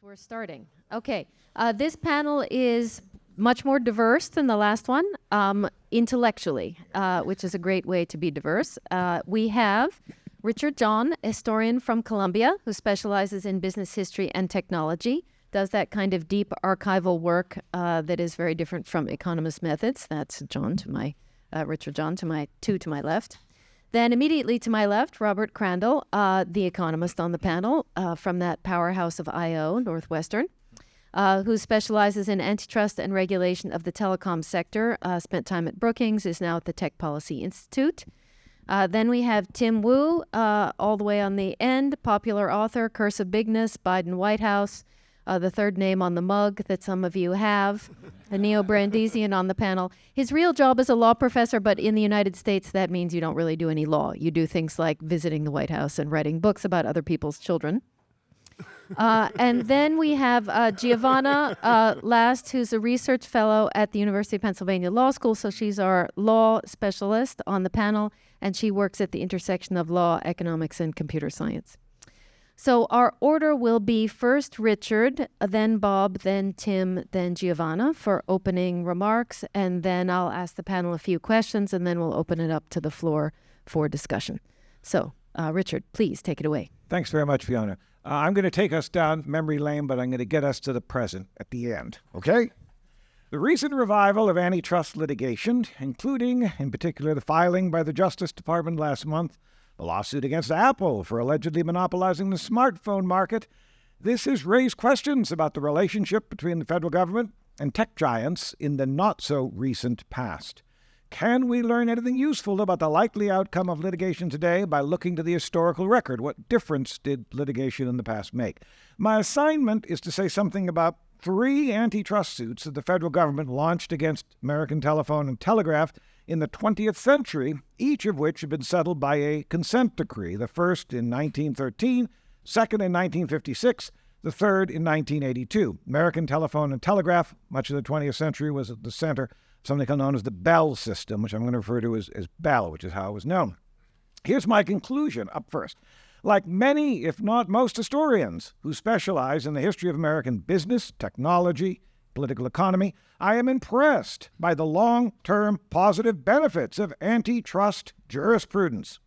We're starting. Okay. This panel is much more diverse than the last one, intellectually, which is a great way to be diverse. We have Richard John, a historian from Columbia, who specializes in business history and technology, does that kind of deep archival work that is very different from economist methods. That's John to my, Richard John to my left. Then immediately to my left, Robert Crandall, the economist on the panel from that powerhouse of I.O., Northwestern, who specializes in antitrust and regulation of the telecom sector, spent time at Brookings, is now at the Tech Policy Institute. Then we have Tim Wu, all the way on the end, popular author, Curse of Bigness, Biden White House, the third name on the mug that some of you have, a neo-Brandesian on the panel. His real job is a law professor, but in the United States, that means you don't really do any law. You do things like visiting the White House and writing books about other people's children. And then we have Giovanna last, who's a research fellow at the University of Pennsylvania Law School. So she's our law specialist on the panel, and she works at the intersection of law, economics, and computer science. So our order will be first Richard, then Bob, then Tim, then Giovanna for opening remarks, and then I'll ask the panel a few questions, and then we'll open it up to the floor for discussion. So, Richard, please take it away. Thanks very much, Fiona. I'm going to take us down memory lane, but I'm going to get us to the present at the end, okay? The recent revival of antitrust litigation, including, in particular, the filing by the Justice Department last month, a lawsuit against Apple for allegedly monopolizing the smartphone market. This has raised questions about the relationship between the federal government and tech giants in the not-so-recent past. Can we learn anything useful about the likely outcome of litigation today by looking to the historical record? What difference did litigation in the past make? My assignment is to say something about 3 antitrust suits that the federal government launched against American Telephone and Telegraph in the 20th century, each of which had been settled by a consent decree, the first in 1913, second in 1956, the third in 1982. American Telephone and Telegraph, much of the 20th century, was at the center of something known as the Bell system, which I'm going to refer to as Bell, which is how it was known. Here's my conclusion up first. Like many, if not most historians who specialize in the history of American business, technology, political economy, I am impressed by the long-term positive benefits of antitrust jurisprudence.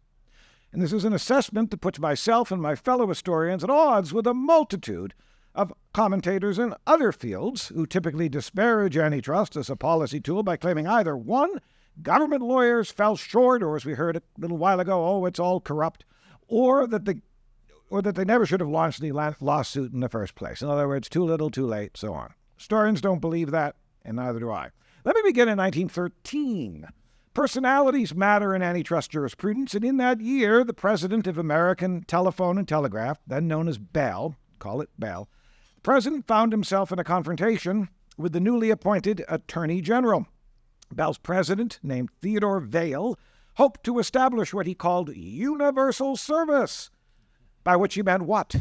And this is an assessment that puts myself and my fellow historians at odds with a multitude of commentators in other fields who typically disparage antitrust as a policy tool by claiming either, 1, government lawyers fell short, or as we heard a little while ago, oh, it's all corrupt, or that they never should have launched the lawsuit in the first place. In other words, too little, too late, so on. Historians don't believe that, and neither do I. Let me begin in 1913. Personalities matter in antitrust jurisprudence, and in that year, the president of American Telephone and Telegraph, then known as Bell, call it Bell, the president found himself in a confrontation with the newly appointed Attorney General. Bell's president, named Theodore Vail, hoped to establish what he called universal service, by which he meant what?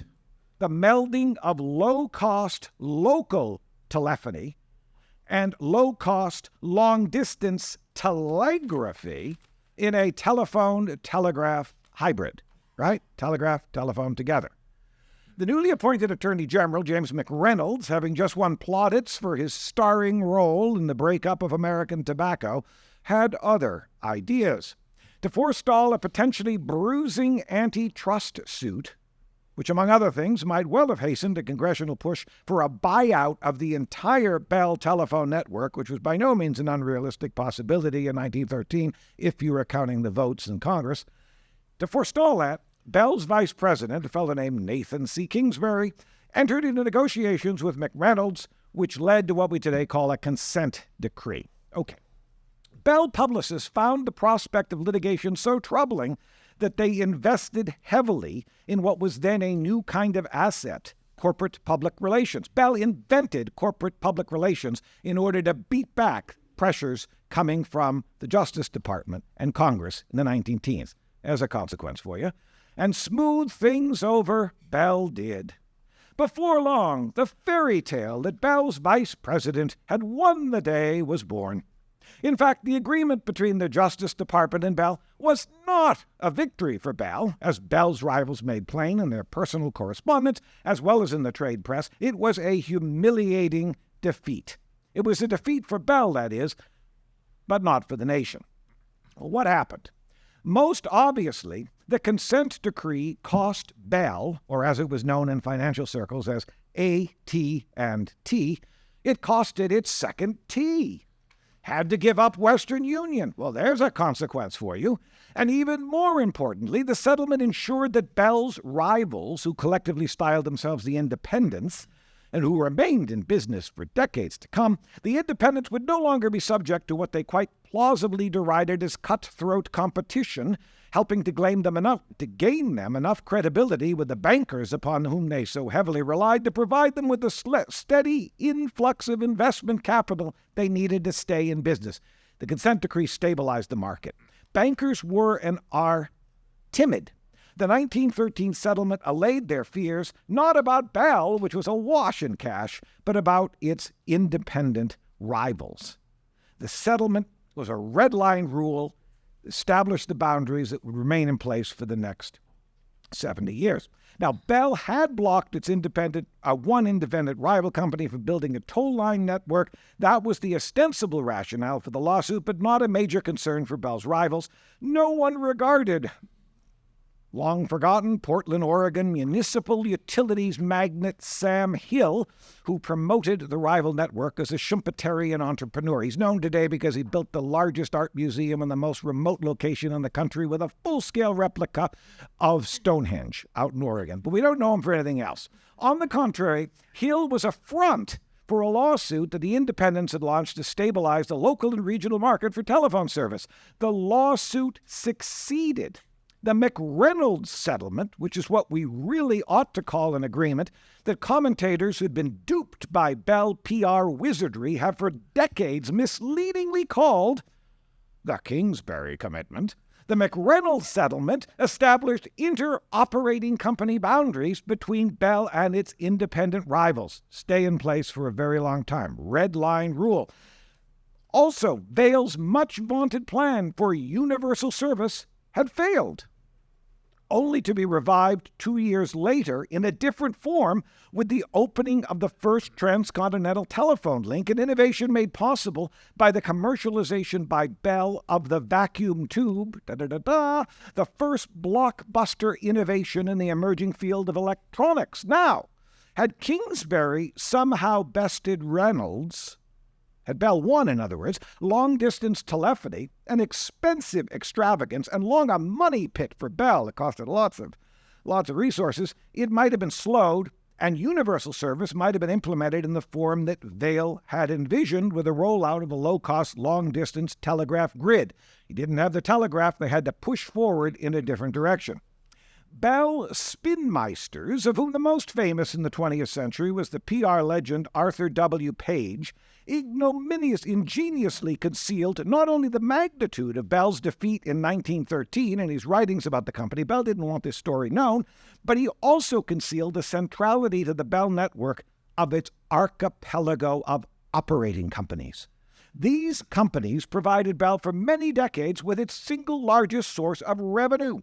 The melding of low-cost local telephony and low-cost long-distance telegraphy in a telephone-telegraph hybrid, right? Telegraph, telephone together. The newly appointed Attorney General, James McReynolds, having just won plaudits for his starring role in the breakup of American Tobacco, had other ideas. To forestall a potentially bruising antitrust suit, which, among other things, might well have hastened a congressional push for a buyout of the entire Bell telephone network, which was by no means an unrealistic possibility in 1913, if you were counting the votes in Congress. To forestall that, Bell's vice president, a fellow named Nathan C. Kingsbury, entered into negotiations with McReynolds, which led to what we today call a consent decree. Okay. Bell publicists found the prospect of litigation so troubling that they invested heavily in what was then a new kind of asset, corporate public relations. Bell invented corporate public relations in order to beat back pressures coming from the Justice Department and Congress in the 1910s, as a consequence for you. And smooth things over, Bell did. Before long, the fairy tale that Bell's vice president had won the day was born. In fact, the agreement between the Justice Department and Bell was not a victory for Bell, as Bell's rivals made plain in their personal correspondence, as well as in the trade press. It was a humiliating defeat. It was a defeat for Bell, that is, but not for the nation. Well, what happened? Most obviously, the consent decree cost Bell, or as it was known in financial circles as AT&T, it cost it its second T. Had to give up Western Union. Well, there's a consequence for you. And even more importantly, the settlement ensured that Bell's rivals, who collectively styled themselves the Independents, and who remained in business for decades to come, the Independents would no longer be subject to what they quite plausibly derided as cutthroat competition, helping to gain them enough credibility with the bankers upon whom they so heavily relied to provide them with the steady influx of investment capital they needed to stay in business. The consent decree stabilized the market. Bankers were and are timid. The 1913 settlement allayed their fears, not about Bell, which was awash in cash, but about its independent rivals. The settlement was a red-line rule, established the boundaries that would remain in place for the next 70 years. Now, Bell had blocked its one independent rival company from building a toll line network. That was the ostensible rationale for the lawsuit, but not a major concern for Bell's rivals. No one regarded long-forgotten Portland, Oregon municipal utilities magnate Sam Hill, who promoted the rival network as a Schumpeterian entrepreneur. He's known today because he built the largest art museum in the most remote location in the country with a full-scale replica of Stonehenge out in Oregon. But we don't know him for anything else. On the contrary, Hill was a front for a lawsuit that the Independents had launched to stabilize the local and regional market for telephone service. The lawsuit succeeded. The McReynolds settlement, which is what we really ought to call an agreement that commentators who'd been duped by Bell PR wizardry have for decades misleadingly called the Kingsbury Commitment. The McReynolds settlement established inter-operating company boundaries between Bell and its independent rivals. Stay in place for a very long time. Red line rule. Also, Vail's much-vaunted plan for universal service had failed, only to be revived 2 years later in a different form with the opening of the first transcontinental telephone link, an innovation made possible by the commercialization by Bell of the vacuum tube, the first blockbuster innovation in the emerging field of electronics. Now, had Kingsbury somehow bested Reynolds, had Bell won, in other words, long-distance telephony, an expensive extravagance, and long a money pit for Bell, it costed lots of resources, it might have been slowed, and universal service might have been implemented in the form that Vail had envisioned with the rollout of a low-cost, long-distance telegraph grid. He didn't have the telegraph, they had to push forward in a different direction. Bell spinmeisters, of whom the most famous in the 20th century was the PR legend Arthur W. Page, ingeniously concealed not only the magnitude of Bell's defeat in 1913 in his writings about the company — Bell didn't want this story known — but he also concealed the centrality to the Bell network of its archipelago of operating companies. These companies provided Bell for many decades with its single largest source of revenue,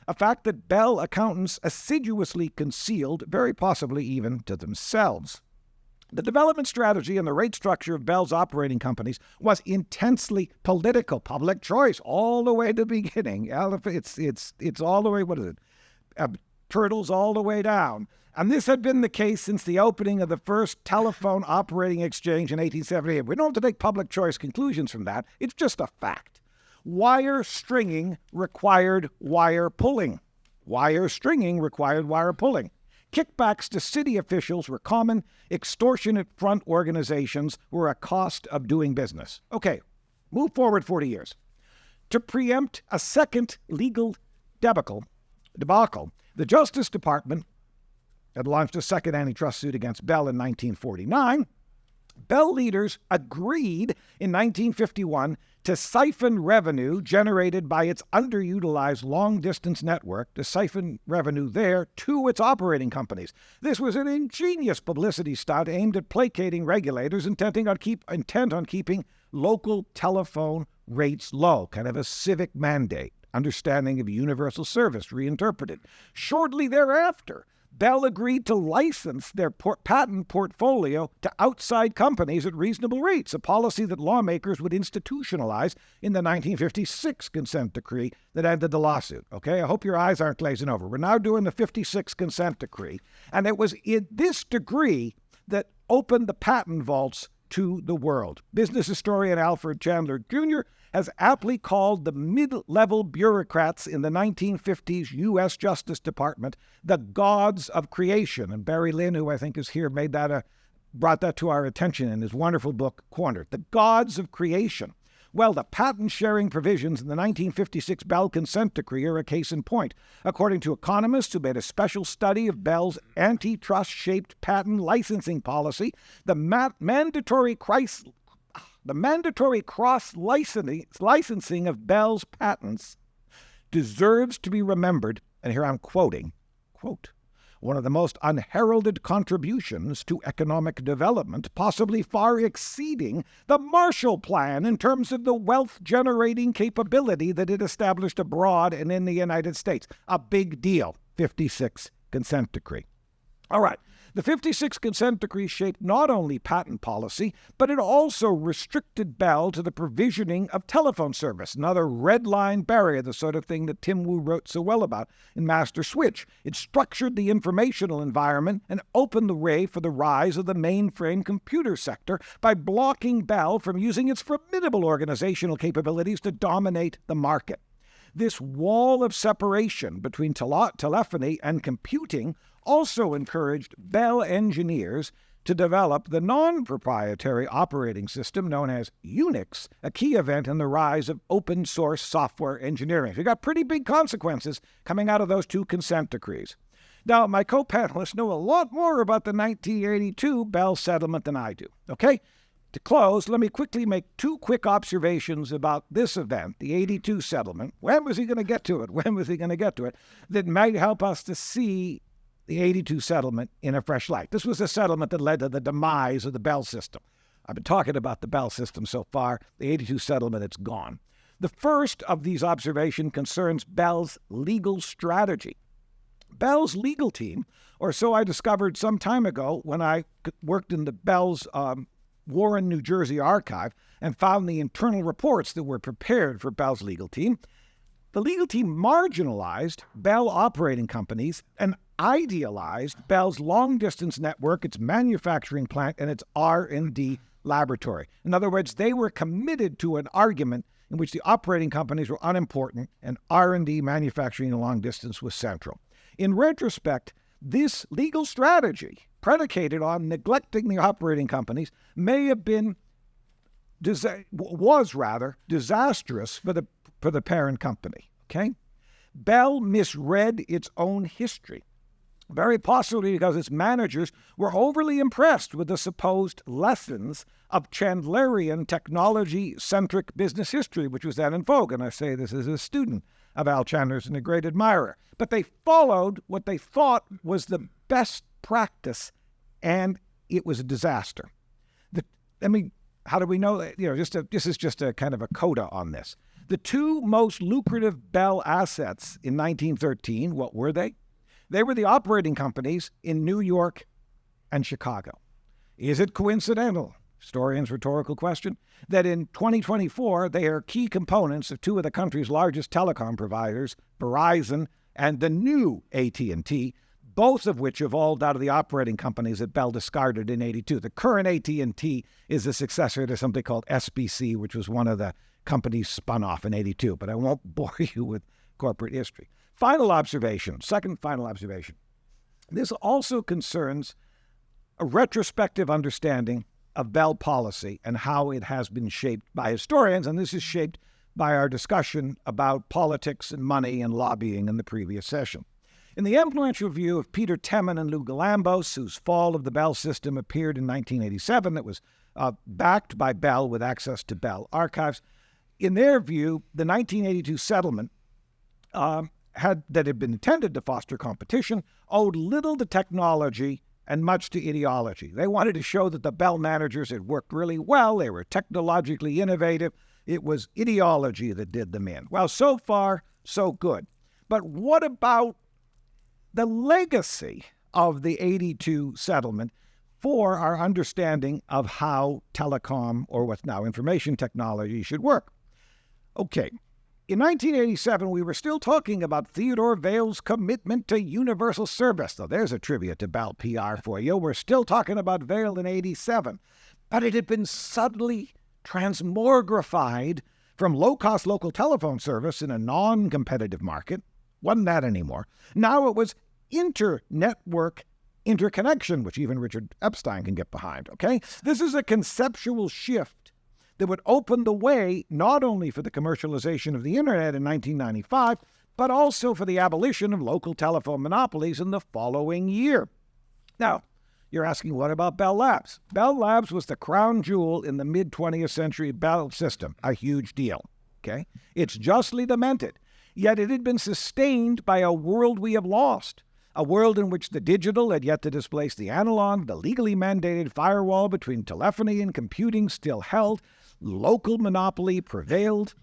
a fact that Bell accountants assiduously concealed, very possibly even to themselves. The development strategy and the rate structure of Bell's operating companies was intensely political, public choice, all the way to the beginning. It's all the way, turtles all the way down. And this had been the case since the opening of the first telephone operating exchange in 1878. We don't have to take public choice conclusions from that. It's just a fact. Wire stringing required wire pulling. Wire stringing required wire pulling. Kickbacks to city officials were common. Extortionate front organizations were a cost of doing business. Okay, move forward 40 years. To preempt a second legal debacle, the Justice Department had launched a second antitrust suit against Bell in 1949. Bell leaders agreed in 1951 to siphon revenue generated by its underutilized long-distance network, to siphon revenue there to its operating companies. This was an ingenious publicity stunt aimed at placating regulators intent on keeping local telephone rates low, kind of a civic mandate, understanding of universal service reinterpreted. Shortly thereafter, Bell agreed to license their patent portfolio to outside companies at reasonable rates, a policy that lawmakers would institutionalize in the 1956 consent decree that ended the lawsuit. Okay, I hope your eyes aren't glazing over. We're now doing the 56 consent decree, and it was in this decree that opened the patent vaults to the world. Business historian Alfred Chandler Jr. has aptly called the mid-level bureaucrats in the 1950s U.S. Justice Department the gods of creation. And Barry Lynn, who I think is here, brought that to our attention in his wonderful book, Cornered. The gods of creation. Well, the patent-sharing provisions in the 1956 Bell Consent Decree are a case in point. According to economists who made a special study of Bell's antitrust-shaped patent licensing policy, the mandatory cross-licensing of Bell's patents deserves to be remembered, and here I'm quoting, quote, one of the most unheralded contributions to economic development, possibly far exceeding the Marshall Plan in terms of the wealth-generating capability that it established abroad and in the United States. A big deal. 56 Consent Decree. All right. The 56 Consent Decree shaped not only patent policy, but it also restricted Bell to the provisioning of telephone service, another red line barrier, the sort of thing that Tim Wu wrote so well about in Master Switch. It structured the informational environment and opened the way for the rise of the mainframe computer sector by blocking Bell from using its formidable organizational capabilities to dominate the market. This wall of separation between telephony and computing also encouraged Bell engineers to develop the non-proprietary operating system known as Unix, a key event in the rise of open-source software engineering. We got pretty big consequences coming out of those two consent decrees. Now, my co-panelists know a lot more about the 1982 Bell settlement than I do. Okay? To close, let me quickly make two quick observations about this event, the 82 settlement. When was he going to get to it? That might help us to see the 82 settlement in a fresh light. This was a settlement that led to the demise of the Bell system. I've been talking about the Bell system so far. The 82 settlement, it's gone. The first of these observations concerns Bell's legal strategy. Bell's legal team, or so I discovered some time ago when I worked in the Bell's Warren, New Jersey archive and found the internal reports that were prepared for Bell's legal team. The legal team marginalized Bell operating companies and idealized Bell's long-distance network, its manufacturing plant, and its R&D laboratory. In other words, they were committed to an argument in which the operating companies were unimportant and R&D manufacturing and long distance was central. In retrospect, this legal strategy, predicated on neglecting the operating companies, may have been was disastrous for the parent company. Okay, Bell misread its own history, very possibly because its managers were overly impressed with the supposed lessons of Chandlerian technology-centric business history, which was then in vogue. And I say this as a student of Al Chandler's and a great admirer. But they followed what they thought was the best practice, and it was a disaster. How do we know that? This is just a kind of a coda on this. The two most lucrative Bell assets in 1913, what were they? They were the operating companies in New York and Chicago. Is it coincidental, historian's rhetorical question, that in 2024 they are key components of two of the country's largest telecom providers, Verizon and the new AT&T, both of which evolved out of the operating companies that Bell discarded in 82. The current AT&T is a successor to something called SBC, which was one of the companies spun off in 82, but I won't bore you with corporate history. Second final observation. This also concerns a retrospective understanding of Bell policy and how it has been shaped by historians, and this is shaped by our discussion about politics and money and lobbying in the previous session. In the influential view of Peter Temin and Lou Galambos, whose Fall of the Bell System appeared in 1987, that was backed by Bell with access to Bell archives, in their view, the 1982 settlement that had been intended to foster competition owed little to technology and much to ideology. They wanted to show that the Bell managers had worked really well. They were technologically innovative. It was ideology that did them in. Well, so far, so good. But what about the legacy of the 82 settlement for our understanding of how telecom, or what's now information technology, should work? Okay, in 1987, we were still talking about Theodore Vail's commitment to universal service. So there's a trivia to Bell PR for you. We're still talking about Vail in 87. But it had been subtly transmogrified from low-cost local telephone service in a non-competitive market. Wasn't that anymore. Now it was inter-network interconnection, which even Richard Epstein can get behind, okay? This is a conceptual shift that would open the way not only for the commercialization of the internet in 1995, but also for the abolition of local telephone monopolies in the following year. Now, you're asking, what about Bell Labs? Bell Labs was the crown jewel in the mid-20th century Bell system, a huge deal, okay? It's justly lamented, yet it had been sustained by a world we have lost, a world in which the digital had yet to displace the analog, the legally mandated firewall between telephony and computing still held, local monopoly prevailed,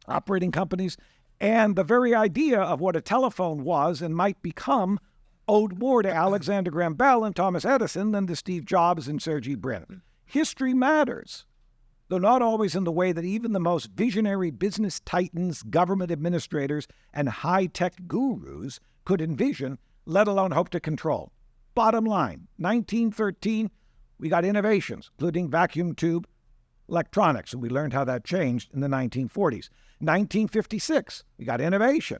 operating companies, and the very idea of what a telephone was and might become owed more to Alexander Graham Bell and Thomas Edison than to Steve Jobs and Sergey Brin. History matters, though not always in the way that even the most visionary business titans, government administrators, and high-tech gurus could envision, let alone hope to control. Bottom line, 1913, we got innovations, including vacuum tube electronics, and we learned how that changed in the 1940s. 1956, we got innovation.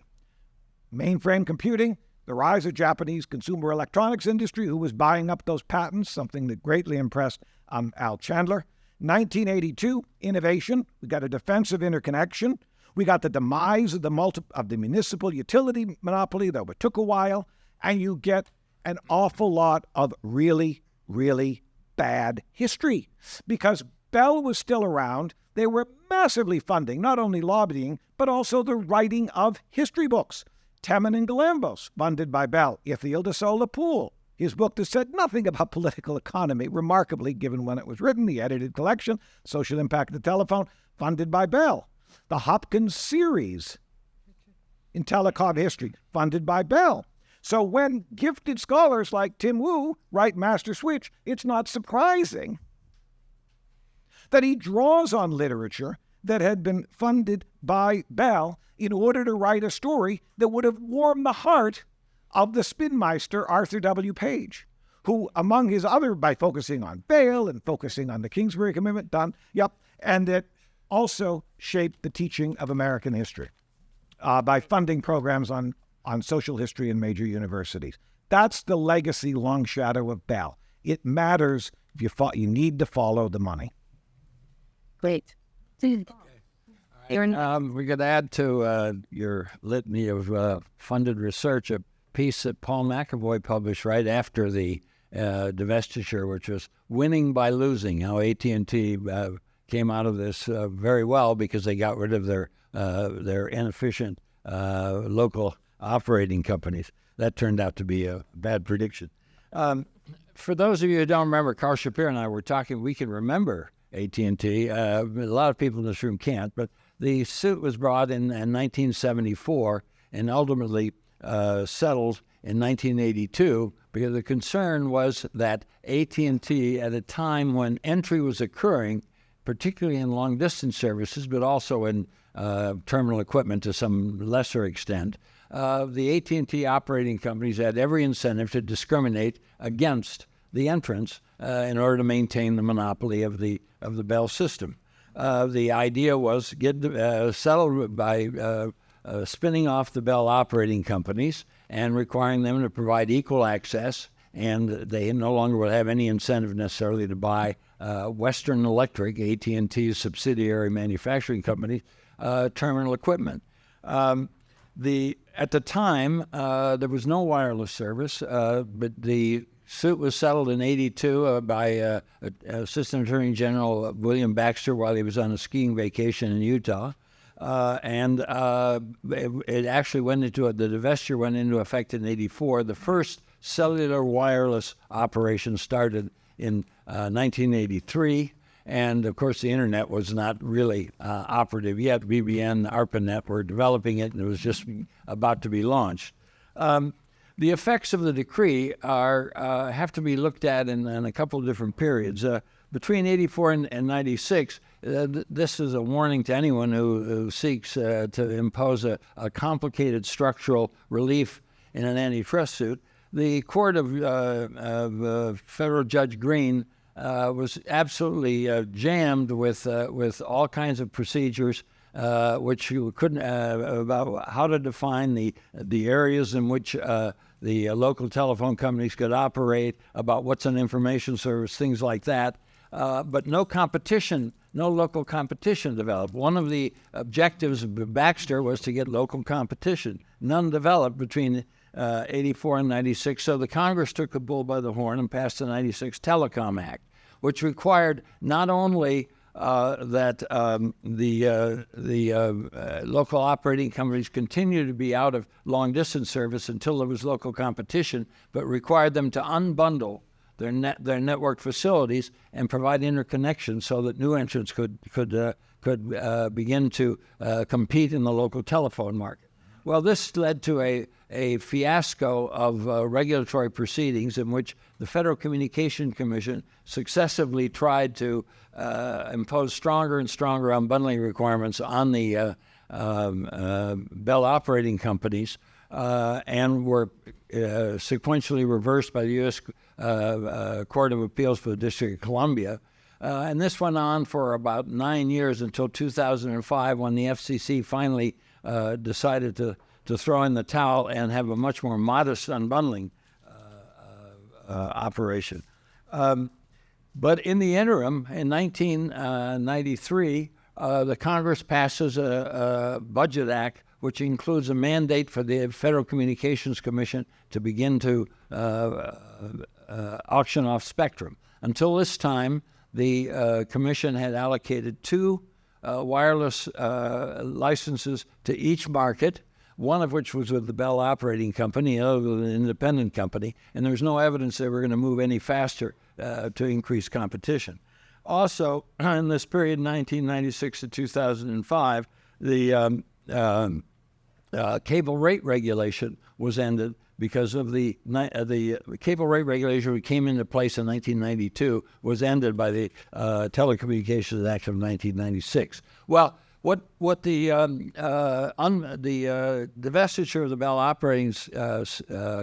Mainframe computing, the rise of Japanese consumer electronics industry, who was buying up those patents, something that greatly impressed Al Chandler. 1982, innovation. We got a defensive interconnection. We got the demise of the municipal utility monopoly, though it took a while. And you get an awful lot of really, really bad history. Because Bell was still around, they were massively funding not only lobbying, but also the writing of history books. Temin and Galambos, funded by Bell. Ithiel de Sola Pool, his book that said nothing about political economy, remarkably, given when it was written, the edited collection, Social Impact of the Telephone, funded by Bell. The Hopkins series in telecom history, funded by Bell. So when gifted scholars like Tim Wu write Master Switch, it's not surprising that he draws on literature that had been funded by Bell in order to write a story that would have warmed the heart of the spinmeister Arthur W. Page, who, among his other, by focusing on Vail and focusing on the Kingsbury Commitment, and it also shaped the teaching of American history by funding programs on social history in major universities. That's the legacy long shadow of Bell. It matters if you need to follow the money. Great. We could add to your litany of funded research a piece that Paul McAvoy published right after the divestiture, which was Winning by Losing, how AT&T came out of this very well because they got rid of their inefficient local operating companies. That turned out to be a bad prediction. For those of you who don't remember, Carl Shapiro and I were talking, we can remember AT&T. A lot of people in this room can't, but the suit was brought in 1974 and ultimately settled in 1982 because the concern was that AT&T, at a time when entry was occurring, particularly in long-distance services, but also in terminal equipment to some lesser extent, the AT&T operating companies had every incentive to discriminate against the entrants in order to maintain the monopoly of the Bell system. The idea was get settled by spinning off the Bell operating companies and requiring them to provide equal access, and they no longer would have any incentive necessarily to buy Western Electric, AT&T's subsidiary manufacturing company, terminal equipment. At the time, there was no wireless service, but the suit was settled in 82 by Assistant Attorney General William Baxter while he was on a skiing vacation in Utah. It actually went into the divestiture went into effect in 84. The first cellular wireless operation started in 1983. And of course, the internet was not really operative yet. BBN, ARPANET were developing it, and it was just about to be launched. The effects of the decree have to be looked at in a couple of different periods. Between 84 and 96, this is a warning to anyone who seeks to impose a complicated structural relief in an antitrust suit. The court of Federal Judge Green was absolutely jammed with all kinds of procedures, which you couldn't about how to define the areas in which the local telephone companies could operate, about what's an information service, things like that. But no competition, no local competition developed. One of the objectives of Baxter was to get local competition. None developed between 84 and 96. So the Congress took the bull by the horn and passed the 96 Telecom Act, which required not only that the local operating companies continue to be out of long-distance service until there was local competition, but required them to unbundle their network facilities and provide interconnection so that new entrants could begin to compete in the local telephone market. Well, this led to a fiasco of regulatory proceedings in which the Federal Communication Commission successively tried to impose stronger and stronger unbundling requirements on the Bell operating companies, and were sequentially reversed by the U.S. Court of Appeals for the District of Columbia. And this went on for about 9 years until 2005, when the FCC finally decided to throw in the towel and have a much more modest unbundling operation. But in the interim, in 1993, the Congress passes a Budget Act, which includes a mandate for the Federal Communications Commission to begin to auction off spectrum. Until this time, the Commission had allocated 2 wireless licenses to each market, one of which was with the Bell operating company, the other with an independent company, and there was no evidence they were going to move any faster to increase competition. Also, in this period, 1996 to 2005, the cable rate regulation was ended because of the cable rate regulation, which came into place in 1992, was ended by the Telecommunications Act of 1996. Well, what the divestiture of the Bell operating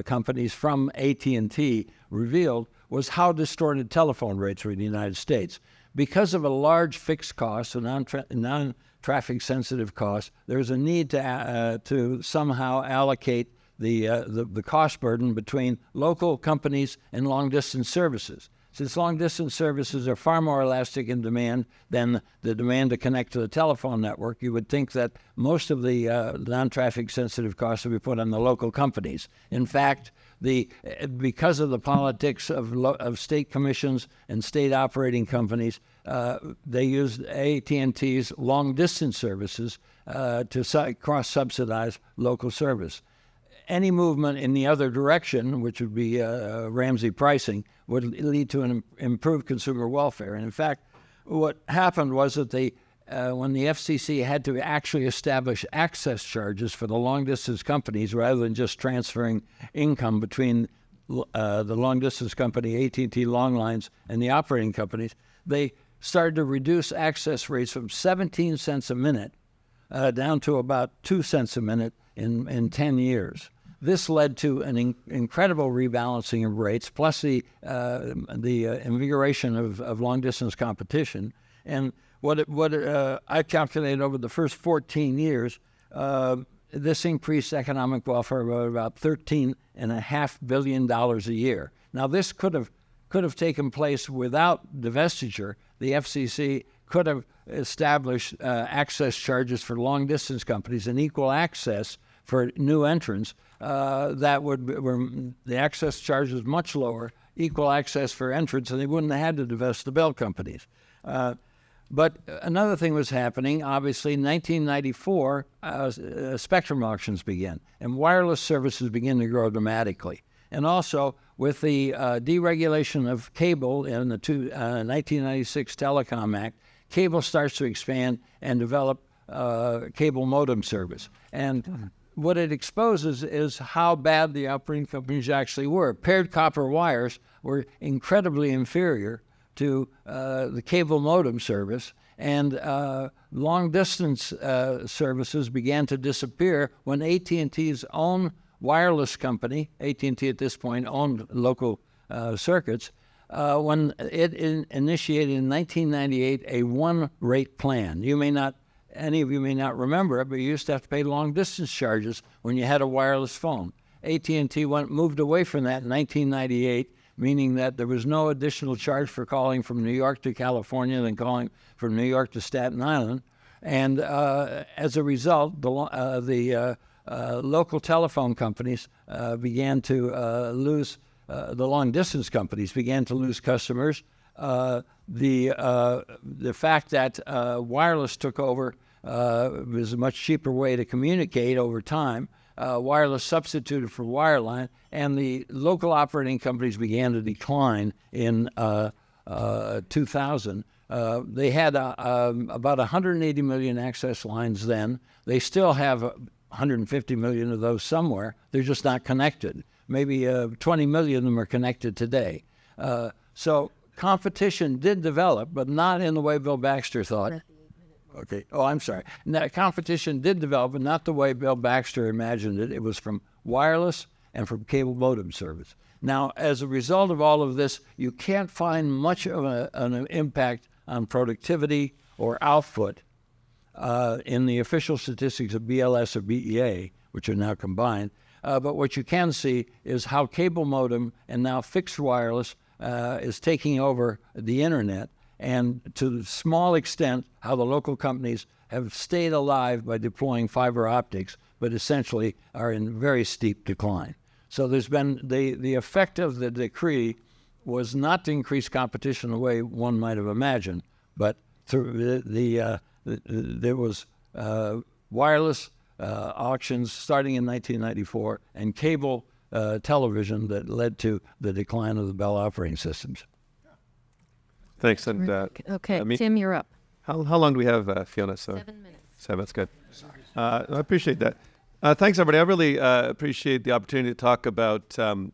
companies from AT&T revealed was how distorted telephone rates were in the United States. Because of a large fixed cost, a non-traffic sensitive cost, there's a need to somehow allocate the cost burden between local companies and long-distance services. Since long-distance services are far more elastic in demand than the demand to connect to the telephone network, you would think that most of the non-traffic sensitive costs would be put on the local companies. In fact, because of the politics of state commissions and state operating companies, they used AT&T's long-distance services to cross-subsidize local service. Any movement in the other direction, which would be Ramsey pricing, would lead to an improved consumer welfare. And in fact, what happened was that when the FCC had to actually establish access charges for the long-distance companies rather than just transferring income between the long-distance company, AT&T Long Lines, and the operating companies, they started to reduce access rates from 17 cents a minute down to about 2 cents a minute in 10 years. This led to an incredible rebalancing of rates, plus the invigoration of long-distance competition. And what I calculated over the first 14 years, this increased economic welfare by about $13.5 billion a year. Now, this could have taken place without divestiture. The FCC could have established access charges for long-distance companies and equal access for new entrants. Where the access charge is much lower, equal access for entrants, and they wouldn't have had to divest the Bell companies. But another thing was happening. Obviously, in 1994, spectrum auctions began, and wireless services began to grow dramatically. And also with the deregulation of cable in the 1996 Telecom Act, cable starts to expand and develop cable modem service. And what it exposes is how bad the operating companies actually were. Paired copper wires were incredibly inferior to the cable modem service, and long-distance services began to disappear when AT&T's own wireless company, AT&T at this point owned local circuits, when it initiated in 1998 a one-rate plan. Any of you may not remember it, but you used to have to pay long-distance charges when you had a wireless phone. AT&T moved away from that in 1998, meaning that there was no additional charge for calling from New York to California than calling from New York to Staten Island. And as a result, the local telephone companies began to lose, the long-distance companies began to lose customers. The fact that wireless took over was a much cheaper way to communicate over time. Wireless substituted for wireline, and the local operating companies began to decline in 2000. They had about 180 million access lines then. They still have 150 million of those somewhere. They're just not connected. Maybe 20 million of them are connected today. So competition did develop, but not in the way Bill Baxter thought. Okay. Oh, I'm sorry. Now, competition did develop, but not the way Bill Baxter imagined it. It was from wireless and from cable modem service. Now, as a result of all of this, you can't find much of an impact on productivity or output in the official statistics of BLS or BEA, which are now combined. But what you can see is how cable modem and now fixed wireless is taking over the internet, and to a small extent, how the local companies have stayed alive by deploying fiber optics, but essentially are in very steep decline. So there's been the effect of the decree was not to increase competition the way one might have imagined, but through there was wireless auctions starting in 1994 and cable television that led to the decline of the Bell operating systems. Thanks. And Okay, Tim, you're up. how long do we have, Fiona? So 7 minutes. 7. That's good. I appreciate that. Thanks, everybody. I really appreciate the opportunity to talk about. I'm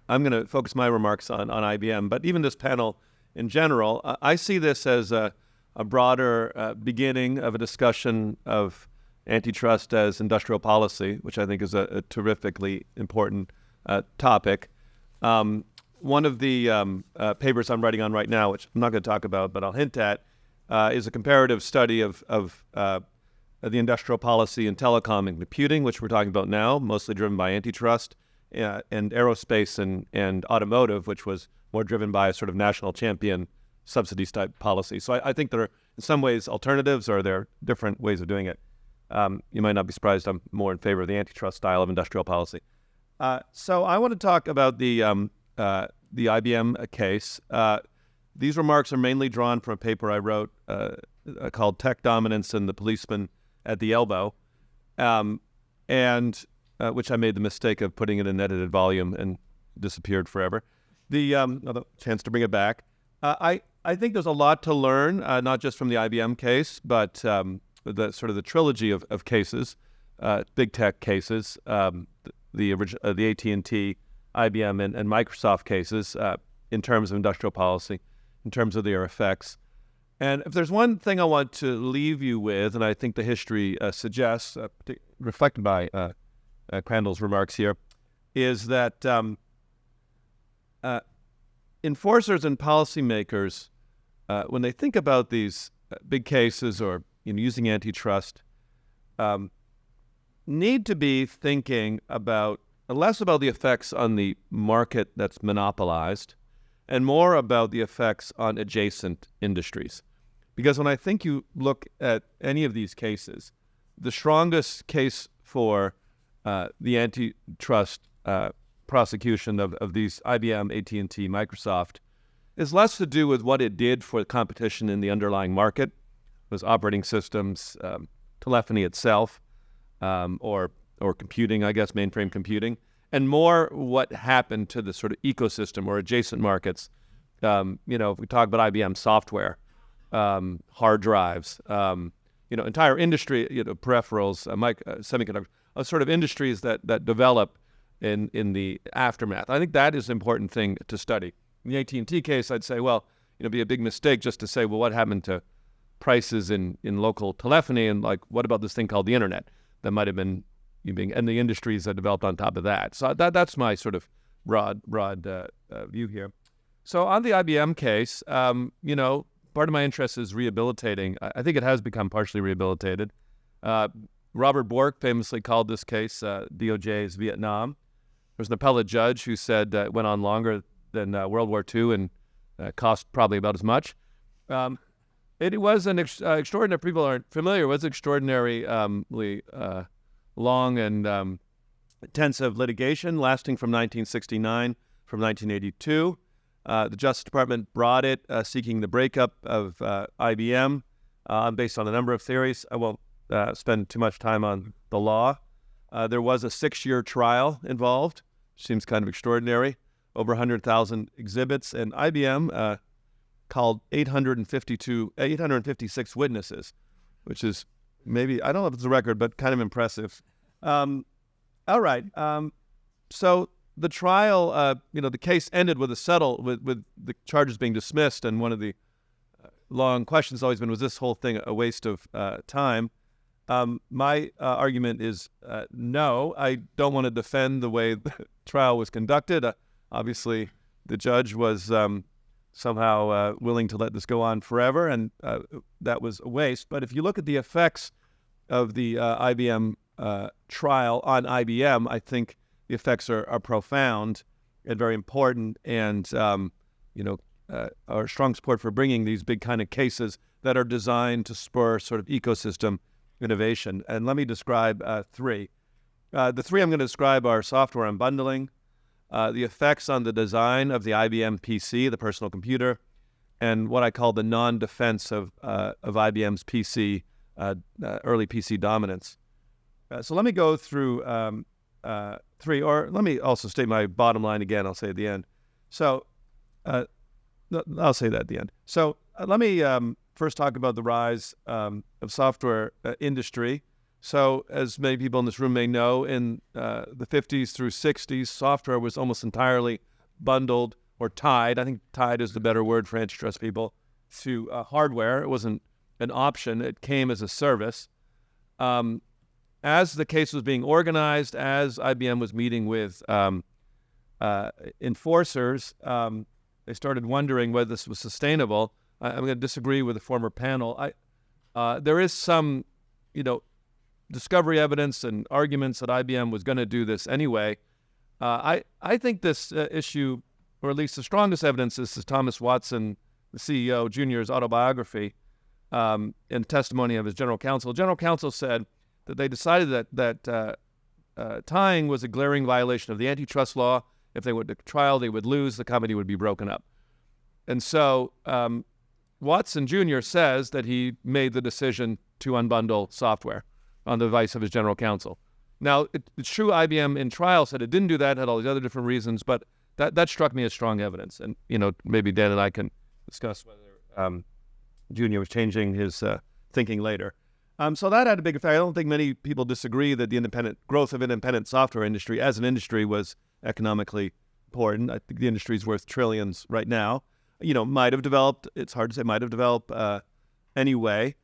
going to focus my remarks on IBM, but even this panel in general, I see this as a broader beginning of a discussion of antitrust as industrial policy, which I think is a terrifically important topic. One of the papers I'm writing on right now, which I'm not going to talk about, but I'll hint at, is a comparative study of the industrial policy in telecom and computing, which we're talking about now, mostly driven by antitrust, and aerospace and automotive, which was more driven by a sort of national champion subsidies type policy. So I think there are, in some ways, alternatives, or there are different ways of doing it. You might not be surprised I'm more in favor of the antitrust style of industrial policy. So I want to talk about the IBM case. These remarks are mainly drawn from a paper I wrote called Tech Dominance and the Policeman at the Elbow, and which I made the mistake of putting in an edited volume and disappeared forever. Another chance to bring it back. I think there's a lot to learn, not just from the IBM case, but the sort of the trilogy of cases, big tech cases, the AT&T, IBM, and Microsoft cases in terms of industrial policy, in terms of their effects. And if there's one thing I want to leave you with, and I think the history suggests, reflected by Crandall's remarks here, is that enforcers and policymakers, when they think about these big cases or using antitrust, need to be thinking about less about the effects on the market that's monopolized and more about the effects on adjacent industries. Because when I think you look at any of these cases, the strongest case for the antitrust prosecution of these IBM, AT&T, Microsoft is less to do with what it did for competition in the underlying market, was operating systems, telephony itself, or computing, I guess, mainframe computing, and more what happened to the sort of ecosystem or adjacent markets. If we talk about IBM software, hard drives, entire industry, peripherals, semiconductors, sort of industries that develop in the aftermath. I think that is an important thing to study. In the AT&T case, I'd say, well, it'd be a big mistake just to say, well, what happened to prices in local telephony, and like, what about this thing called the internet that might have been and the industries that developed on top of that. So that's my sort of broad view here. So on the IBM case, part of my interest is rehabilitating. I think it has become partially rehabilitated. Robert Bork famously called this case DOJ's Vietnam. There was an appellate judge who said it went on longer than World War II and cost probably about as much. It was an extraordinary, people aren't familiar, it was extraordinarily long and intensive litigation lasting from 1969 from 1982. The Justice Department brought it seeking the breakup of IBM based on a number of theories. I won't spend too much time on the law. There was a 6-year trial involved, which seems kind of extraordinary, over 100,000 exhibits, and IBM called 856 witnesses, which is maybe, I don't know if it's a record, but kind of impressive. All right. So the trial, the case ended with with the charges being dismissed, and one of the long questions has always been, was this whole thing a waste of time? My argument is no. I don't want to defend the way the trial was conducted. Obviously, the judge was somehow willing to let this go on forever, and that was a waste. But if you look at the effects of the IBM trial on IBM, I think the effects are profound and very important, and our strong support for bringing these big kind of cases that are designed to spur sort of ecosystem innovation. And let me describe three. The three I'm going to describe are software unbundling, the effects on the design of the IBM PC, the personal computer, and what I call the non-defense of IBM's PC, early PC dominance. So let me go through three, or let me also state my bottom line again. I'll say at the end. So I'll say that at the end. So let me first talk about the rise of software industry. So as many people in this room may know, in the 50s through 60s, software was almost entirely bundled or tied. I think tied is the better word for antitrust people, to hardware. It wasn't an option. It came as a service. As the case was being organized, as IBM was meeting with enforcers, they started wondering whether this was sustainable. I'm going to disagree with the former panel. There is some, discovery evidence and arguments that IBM was going to do this anyway. I think this issue, or at least the strongest evidence, is Thomas Watson, the CEO, Jr.'s autobiography and testimony of his general counsel. General counsel said that they decided that tying was a glaring violation of the antitrust law. If they went to trial, they would lose. The company would be broken up. And so Watson Jr. says that he made the decision to unbundle software on the advice of his general counsel. Now, it's true IBM in trial said it didn't do that, had all these other different reasons, but that struck me as strong evidence. And, maybe Dan and I can discuss whether Jr. was changing his thinking later. So that had a big effect. I don't think many people disagree that the growth of independent software industry as an industry was economically important. I think the industry is worth trillions right now. Might have developed, it's hard to say, might have developed anyway.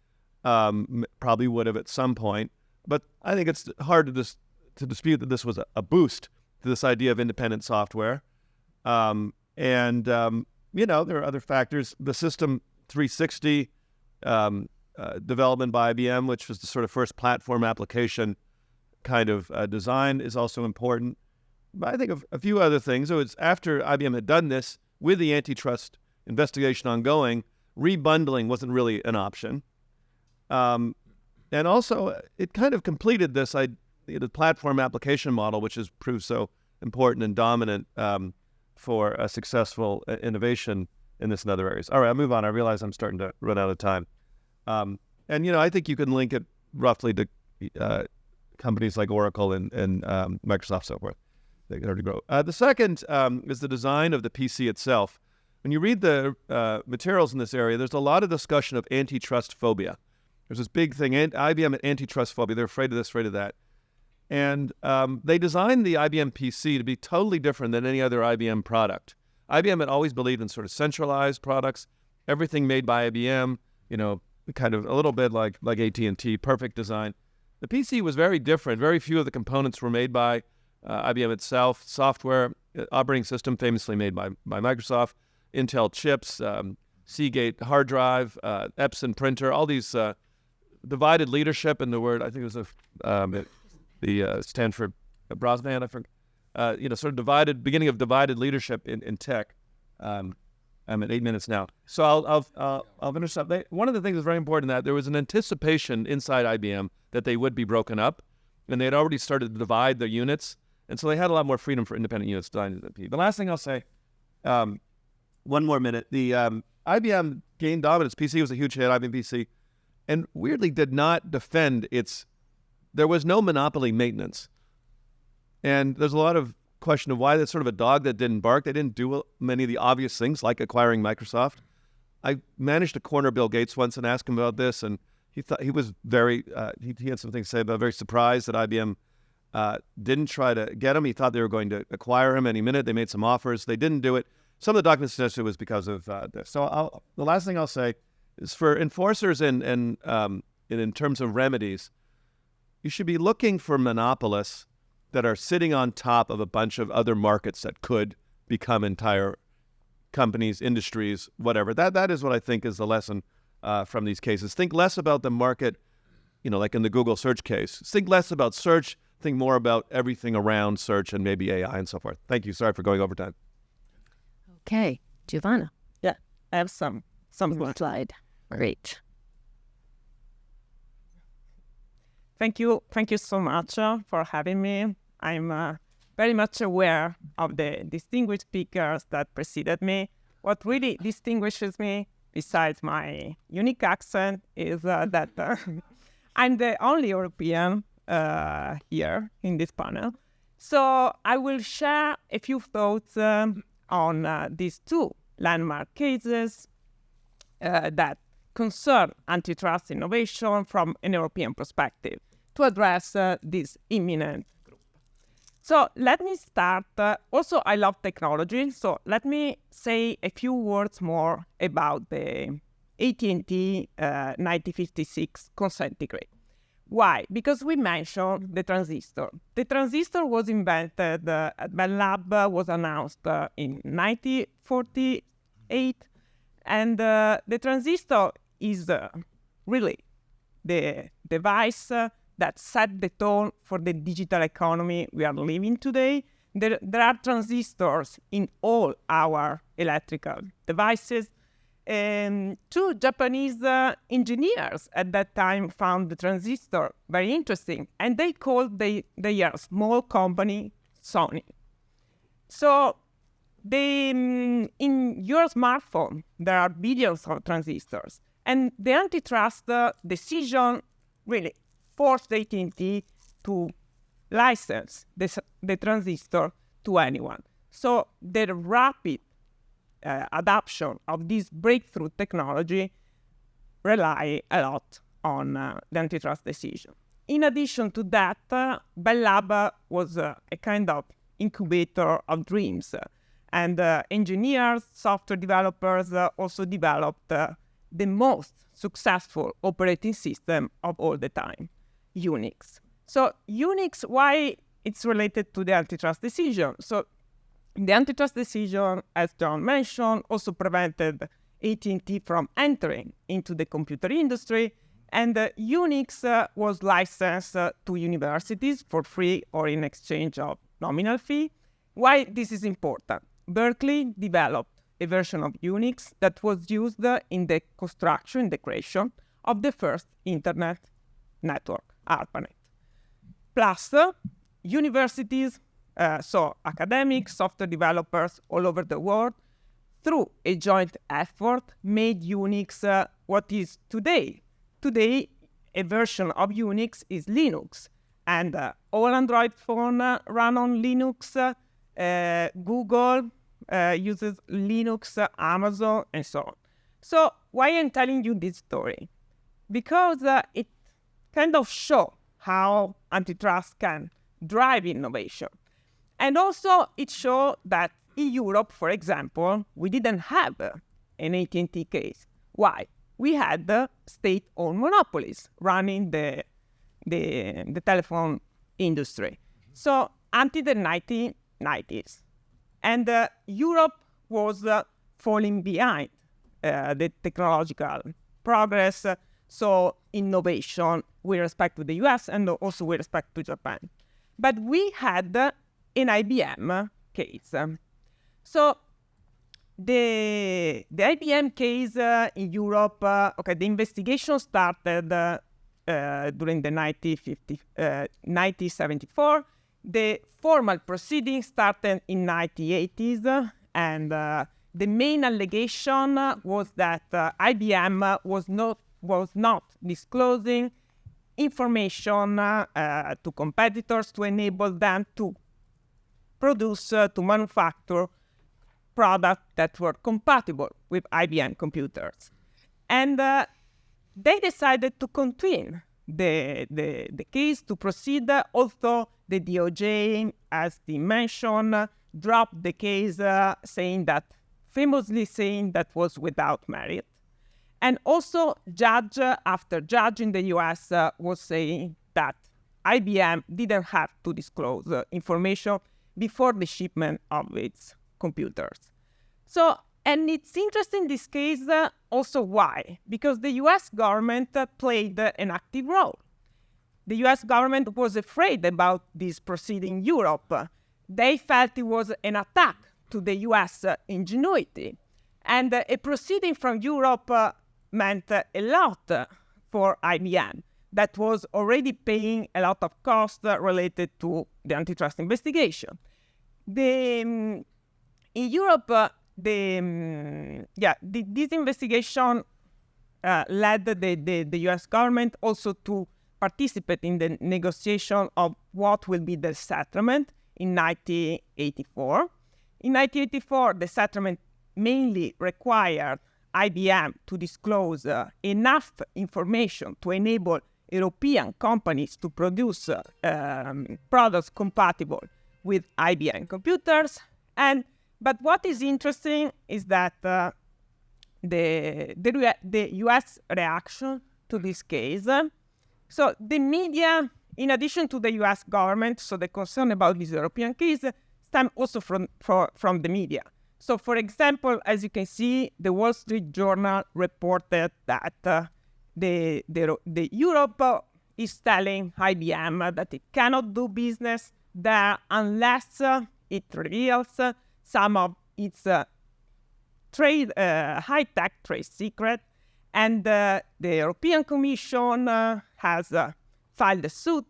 Probably would have at some point. But I think it's hard to dispute that this was a boost to this idea of independent software. There are other factors. The System 360 development by IBM, which was the sort of first platform application kind of design, is also important. But I think of a few other things. So it's after IBM had done this, with the antitrust investigation ongoing, rebundling wasn't really an option. And also, it kind of completed this the platform application model, which has proved so important and dominant for a successful innovation in this and other areas. All right, I'll move on. I realize I'm starting to run out of time. I think you can link it roughly to companies like Oracle and Microsoft, so forth. they can already grow. The second is the design of the PC itself. When you read the materials in this area, there's a lot of discussion of antitrust phobia. There's this big thing, IBM and antitrust phobia. They're afraid of this, afraid of that. And they designed the IBM PC to be totally different than any other IBM product. IBM had always believed in sort of centralized products, everything made by IBM, kind of a little bit like AT&T, perfect design. The PC was very different. Very few of the components were made by IBM itself. Software, operating system famously made by Microsoft, Intel chips, Seagate hard drive, Epson printer, all these divided leadership in the word, I think it was the Stanford Brosnan, I forget, sort of beginning of divided leadership in tech. I'm at 8 minutes now. So I'll finish up. One of the things that's very important that there was an anticipation inside IBM that they would be broken up, and they had already started to divide the units, and so they had a lot more freedom for independent units designed as The last thing I'll say, one more minute, the IBM gained dominance. PC was a huge hit, IBM PC, and weirdly did not defend there was no monopoly maintenance. And there's a lot of question of why that's sort of a dog that didn't bark. They didn't do many of the obvious things like acquiring Microsoft. I managed to corner Bill Gates once and ask him about this, and he thought he was very, he had some things to say about very surprised that IBM didn't try to get him. He thought they were going to acquire him any minute. They made some offers. They didn't do it. Some of the documents suggested it was because of this. So the last thing I'll say is for enforcers and in terms of remedies, you should be looking for monopolists that are sitting on top of a bunch of other markets that could become entire companies, industries, whatever. That is what I think is the lesson from these cases. Think less about the market, like in the Google search case. Think less about search. Think more about everything around search and maybe AI and so forth. Thank you. Sorry for going over time. Okay, Giovanna. Yeah, I have some Slide. Great. Thank you so much for having me. I'm very much aware of the distinguished speakers that preceded me. What really distinguishes me, besides my unique accent, is that I'm the only European here in this panel. So I will share a few thoughts on these two landmark cases that concern antitrust innovation from an European perspective to address this imminent group. So let me start. Also, I love technology, so let me say a few words more about the AT&T 1956 consent decree. Why? Because we mentioned the transistor. The transistor was invented at Bell Lab, was announced in 1948, and the transistor is really the device that set the tone for the digital economy we are living today. There are transistors in all our electrical devices. And two Japanese engineers at that time found the transistor very interesting, and they called their small company Sony. So in your smartphone, there are billions of transistors, and the antitrust decision really forced AT&T to license the transistor to anyone. So the rapid adoption of this breakthrough technology rely a lot on the antitrust decision. In addition to that, Bell Lab was a kind of incubator of dreams, and engineers, software developers also developed the most successful operating system of all the time, Unix. So Unix, why it's related to the antitrust decision? So the antitrust decision, as John mentioned, also prevented AT&T from entering into the computer industry, and Unix was licensed to universities for free or in exchange of nominal fee. Why this is important? Berkeley developed a version of Unix that was used in the construction, the creation of the first internet network, ARPANET. Plus, universities, so academics, software developers all over the world, through a joint effort, made Unix what is today. Today, a version of Unix is Linux. and all Android phone run on Linux. Google uses Linux, Amazon, and so on. So why I'm telling you this story? Because it kind of shows how antitrust can drive innovation. And also it shows that in Europe, for example, we didn't have an AT&T case. Why? We had state-owned monopolies running the telephone industry. So until the 1990s. And Europe was falling behind the technological progress, so innovation with respect to the US and also with respect to Japan. But we had an IBM case. So the IBM case in Europe, the investigation started during the 1974. The formal proceedings started in 1980s, and the main allegation was that IBM was not disclosing information to competitors to enable them to produce, to manufacture products that were compatible with IBM computers. And they decided to continue the case, to proceed, although the DOJ, as they mentioned, dropped the case, famously saying that was without merit. And also, judge after judge in the US was saying that IBM didn't have to disclose information before the shipment of its computers. So, and it's interesting this case also why? Because the US government played an active role. The US government was afraid about this proceeding in Europe. They felt it was an attack to the US ingenuity. And a proceeding from Europe meant a lot for IBM that was already paying a lot of costs related to the antitrust investigation. In Europe, this investigation led the US government also to participate in the negotiation of what will be the settlement in 1984. In 1984, the settlement mainly required IBM to disclose enough information to enable European companies to produce products compatible with IBM computers. But what is interesting is that the US reaction to this case. So the media, in addition to the US government, so the concern about this European case stem also from the media. So for example, as you can see, the Wall Street Journal reported that the Europe is telling IBM that it cannot do business there unless it reveals some of its high-tech trade secret. And the European Commission has filed a suit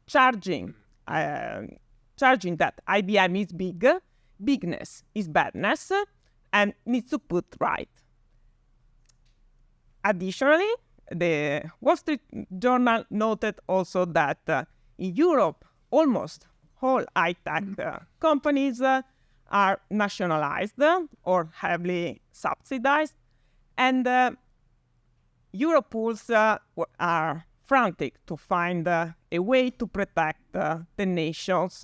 charging that IBM is big, bigness is badness, and needs to put right. Additionally, the Wall Street Journal noted also that in Europe, almost all high-tech companies are nationalized or heavily subsidized, and Europools are frantic to find a way to protect the nation's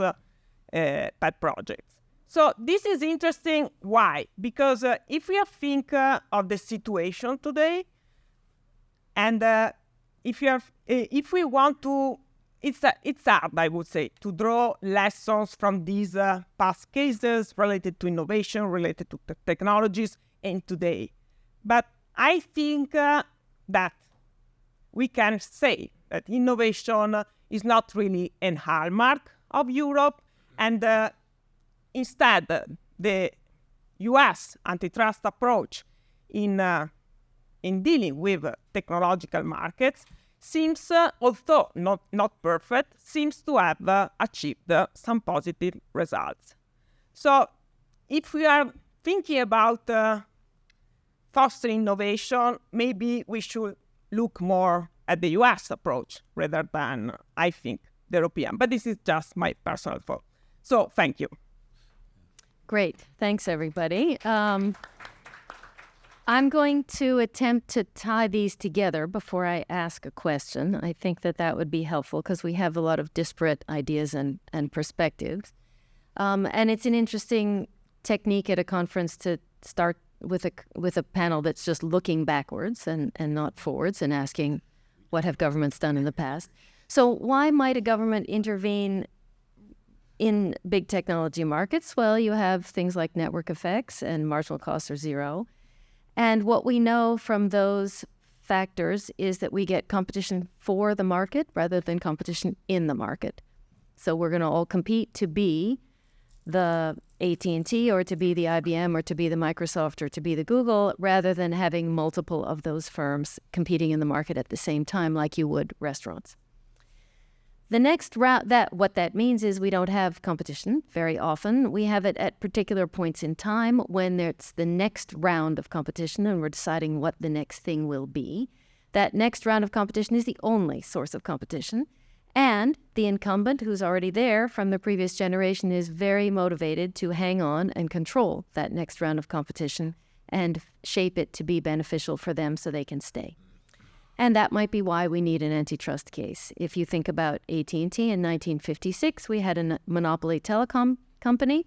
pet projects. So this is interesting. Why? Because if we think of the situation today, and if we want to, it's hard, I would say, to draw lessons from these past cases related to innovation, related to technologies, and today. But I think that we can say that innovation is not really a hallmark of Europe, and instead the U.S. antitrust approach in dealing with technological markets seems, although not perfect, seems to have achieved some positive results. So if we are thinking about fostering innovation, maybe we should look more at the US approach rather than, I think, the European. But this is just my personal thought. So thank you. Great. Thanks, everybody. I'm going to attempt to tie these together before I ask a question. I think that would be helpful because we have a lot of disparate ideas and perspectives. And it's an interesting technique at a conference to start with a panel that's just looking backwards and not forwards and asking what have governments done in the past. So why might a government intervene in big technology markets? Well, you have things like network effects and marginal costs are zero. And what we know from those factors is that we get competition for the market rather than competition in the market. So we're going to all compete to be the AT&T or to be the IBM or to be the Microsoft or to be the Google rather than having multiple of those firms competing in the market at the same time like you would restaurants. The next route, what that means is we don't have competition very often. We have it at particular points in time when it's the next round of competition and we're deciding what the next thing will be. That next round of competition is the only source of competition. And the incumbent who's already there from the previous generation is very motivated to hang on and control that next round of competition and shape it to be beneficial for them so they can stay. And that might be why we need an antitrust case. If you think about AT&T in 1956, we had a monopoly telecom company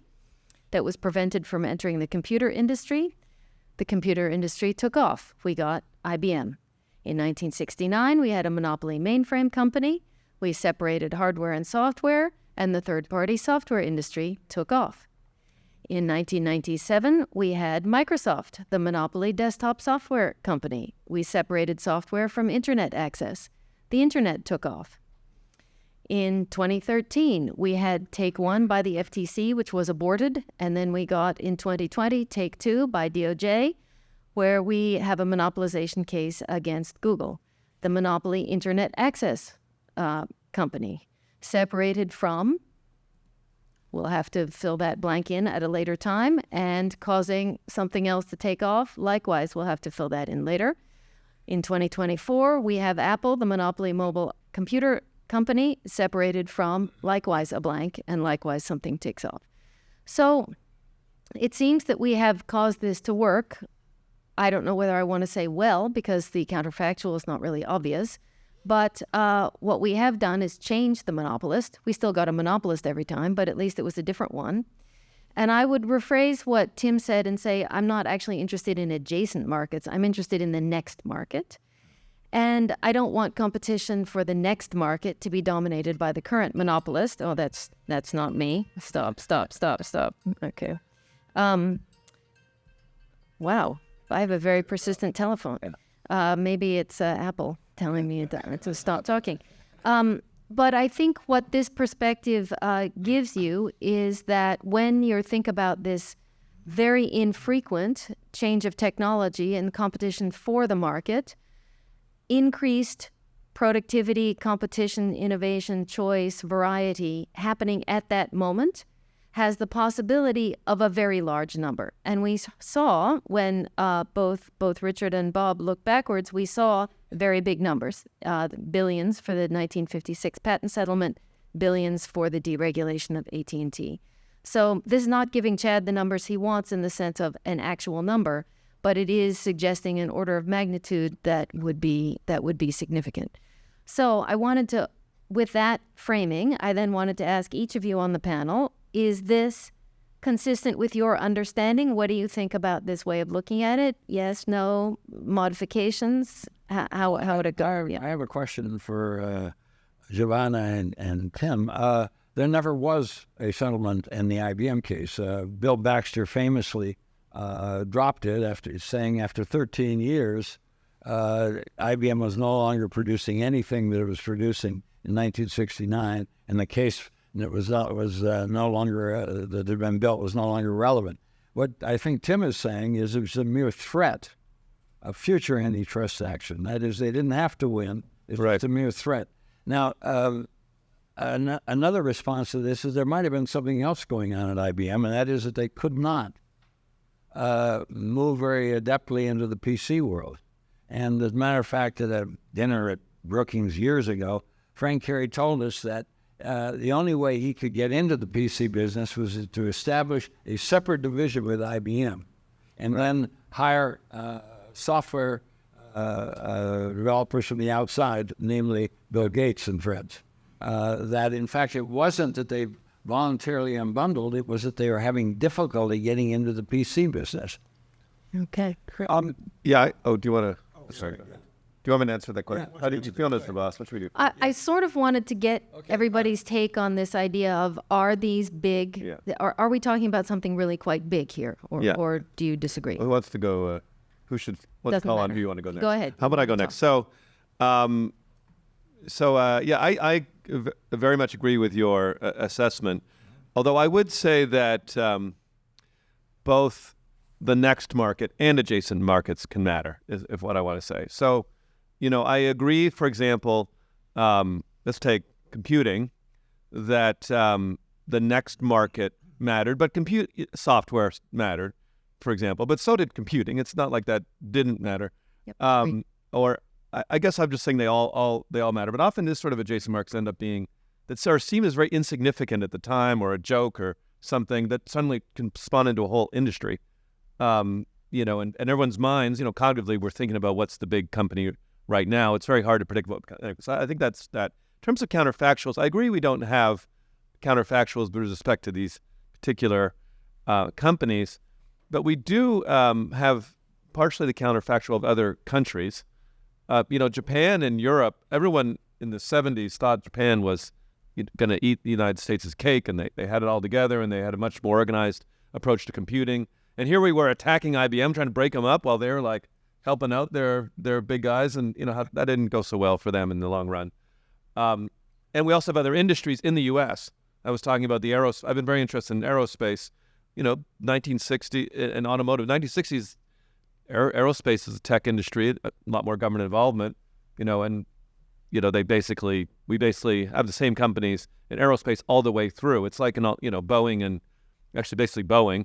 that was prevented from entering the computer industry. The computer industry took off. We got IBM. In 1969, we had a monopoly mainframe company. We separated hardware and software, and the third-party software industry took off. In 1997, we had Microsoft, the monopoly desktop software company. We separated software from internet access. The internet took off. In 2013, we had Take One by the FTC, which was aborted, and then we got, in 2020, Take Two by DOJ, where we have a monopolization case against Google, the monopoly internet access company, separated from, we'll have to fill that blank in at a later time, and causing something else to take off. Likewise, we'll have to fill that in later. In 2024, we have Apple, the monopoly mobile computer company, separated from, likewise, a blank, and likewise something takes off. So it seems that we have caused this to work. I don't know whether I want to say well, because the counterfactual is not really obvious. But what we have done is change the monopolist. We still got a monopolist every time, but at least it was a different one. And I would rephrase what Tim said and say, I'm not actually interested in adjacent markets. I'm interested in the next market. And I don't want competition for the next market to be dominated by the current monopolist. Oh, that's not me. Stop. Okay. Wow. I have a very persistent telephone. Maybe it's Apple telling me to stop talking. But I think what this perspective gives you is that when you think about this very infrequent change of technology and competition for the market, increased productivity, competition, innovation, choice, variety happening at that moment has the possibility of a very large number. And we saw when both Richard and Bob looked backwards, we saw very big numbers, billions for the 1956 patent settlement, billions for the deregulation of AT&T. So this is not giving Chad the numbers he wants in the sense of an actual number, but it is suggesting an order of magnitude that would be significant. So I wanted to, with that framing, I then wanted to ask each of you on the panel, is this consistent with your understanding? What do you think about this way of looking at it? Yes, no, modifications? How would it go? Yeah. I have a question for Giovanna and Tim. There never was a settlement in the IBM case. Bill Baxter famously dropped it after 13 years, IBM was no longer producing anything that it was producing in 1969, and the case that was no longer that had been built was no longer relevant. What I think Tim is saying is it was a mere threat of future antitrust action. That is, they didn't have to win. It's Right. a mere threat. Now, another response to this is there might have been something else going on at IBM, and that is that they could not move very adeptly into the PC world. And as a matter of fact, at a dinner at Brookings years ago, Frank Carey told us that the only way he could get into the PC business was to establish a separate division with IBM and then hire software developers from the outside, namely Bill Gates and friends. That, in fact, it wasn't that they voluntarily unbundled, it was that they were having difficulty getting into the PC business. Okay. Yeah. Do you want to? Sorry. Do you want me to answer that question? How did you feel as the boss? What should we do? I sort of wanted to get everybody's take on this idea of, are these big, are we talking about something really quite big here, or do you disagree? Who wants to go? Who should? Let's Doesn't call on matter. who you want to go next. Go ahead. How about I go next? So, I very much agree with your assessment. Although I would say that both the next market and adjacent markets can matter, is what I want to say. So, I agree, for example, let's take computing, that the next market mattered, but software mattered, for example, but so did computing. It's not like that didn't matter. Yep. Or I guess I'm just saying they all matter. But often this sort of adjacent markets end up being that sort of seem as very insignificant at the time, or a joke or something that suddenly can spawn into a whole industry. And everyone's minds, cognitively, we're thinking about what's the big company right now. It's very hard to predict what. So I think that's that. In terms of counterfactuals, I agree we don't have counterfactuals with respect to these particular companies, but we do have partially the counterfactual of other countries. Japan and Europe, everyone in the 70s thought Japan was going to eat the United States' cake, and they had it all together, and they had a much more organized approach to computing. And here we were attacking IBM, trying to break them up while they were like helping out their big guys, and that didn't go so well for them in the long run. And we also have other industries in the U.S. I was talking about the I've been very interested in aerospace. 1960 and automotive. 1960s, aerospace is a tech industry, a lot more government involvement. And we basically have the same companies in aerospace all the way through. It's like Boeing, and actually basically Boeing